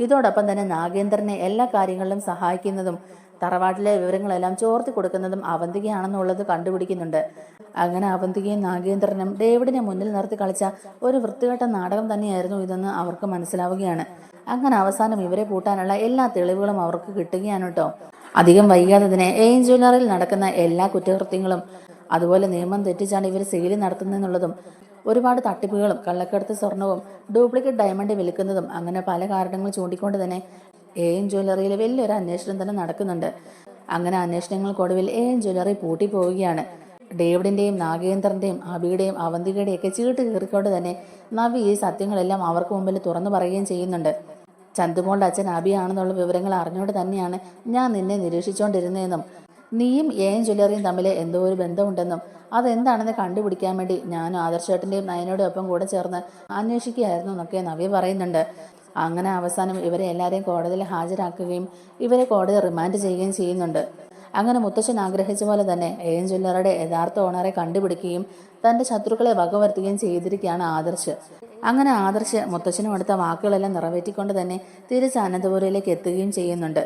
[SPEAKER 1] ഇതോടൊപ്പം തന്നെ നാഗേന്ദ്രനെ എല്ലാ കാര്യങ്ങളിലും സഹായിക്കുന്നതും തറവാട്ടിലെ വിവരങ്ങളെല്ലാം ചോർത്തി കൊടുക്കുന്നതും അവന്തികയാണെന്നുള്ളത് കണ്ടുപിടിക്കുന്നുണ്ട്. അങ്ങനെ അവന്തികയും നാഗേന്ദ്രനും ഡേവിഡിനെ മുന്നിൽ നിർത്തി കളിച്ച ഒരു വൃത്തികെട്ട നാടകം തന്നെയായിരുന്നു ഇതെന്ന് അവർക്ക് മനസ്സിലാവുകയാണ്. അങ്ങനെ അവസാനം ഇവരെ പൂട്ടാനുള്ള എല്ലാ തെളിവുകളും അവർക്ക് കിട്ടുകയാണ് കേട്ടോ. അധികം വൈകാതെ തന്നെ എയിം ജ്വല്ലറിയിൽ നടക്കുന്ന എല്ലാ കുറ്റകൃത്യങ്ങളും അതുപോലെ നിയമം തെറ്റിച്ചാണ് ഇവർ സെയിൽ നടത്തുന്നതെന്നുള്ളതും ഒരുപാട് തട്ടിപ്പുകളും കള്ളക്കടത്ത് സ്വർണവും ഡ്യൂപ്ലിക്കേറ്റ് ഡയമണ്ട് വിൽക്കുന്നതും അങ്ങനെ പല കാരണങ്ങൾ ചൂണ്ടിക്കൊണ്ട് തന്നെ എയിം ജ്വല്ലറിയിൽ വലിയൊരു അന്വേഷണം തന്നെ നടക്കുന്നുണ്ട്. അങ്ങനെ അന്വേഷണങ്ങൾക്കൊടുവിൽ എയിം ജ്വല്ലറി പൂട്ടിപ്പോവുകയാണ്. ഡേവിഡിന്റെയും നാഗേന്ദ്രന്റെയും അബിയുടെയും അവന്തികയുടെയും ഒക്കെ ചീട്ട് കീറിക്കൊണ്ട് തന്നെ നവി ഈ സത്യങ്ങളെല്ലാം അവർക്ക് മുമ്പിൽ തുറന്നു പറയുകയും ചെയ്യുന്നുണ്ട്. ചന്തുമോളുടെ അച്ഛൻ അബിയാണെന്നുള്ള വിവരങ്ങൾ അറിഞ്ഞുകൊണ്ട് തന്നെയാണ് ഞാൻ നിന്നെ നിരീക്ഷിച്ചുകൊണ്ടിരുന്നതെന്നും നീയും എയും ജ്വല്ലറിയും തമ്മിൽ എന്തോ ഒരു ബന്ധമുണ്ടെന്നും അതെന്താണെന്ന് കണ്ടുപിടിക്കാൻ വേണ്ടി ഞാനും ആദർശേട്ടൻ്റെയും നയനോടെയും ഒപ്പം കൂടെ ചേർന്ന് അന്വേഷിക്കുകയായിരുന്നു എന്നൊക്കെ നവ്യ പറയുന്നുണ്ട്. അങ്ങനെ അവസാനം ഇവരെ എല്ലാവരെയും കോടതിയിൽ ഹാജരാക്കുകയും ഇവരെ കോടതി റിമാൻഡ് ചെയ്യുകയും ചെയ്യുന്നുണ്ട്. അങ്ങനെ മുത്തശ്ശൻ ആഗ്രഹിച്ച പോലെ തന്നെ എയും ജ്വല്ലറിയുടെ യഥാർത്ഥ ഓണറെ കണ്ടുപിടിക്കുകയും തൻ്റെ ശത്രുക്കളെ വകവരുത്തുകയും ചെയ്തിരിക്കുകയാണ് ആദർശ്. അങ്ങനെ ആദർശ് മുത്തശ്ശനും അടുത്ത വാക്കുകളെല്ലാം നിറവേറ്റിക്കൊണ്ട് തന്നെ തിരിച്ച് അനന്തപുരയിലേക്ക് എത്തുകയും ചെയ്യുന്നുണ്ട്.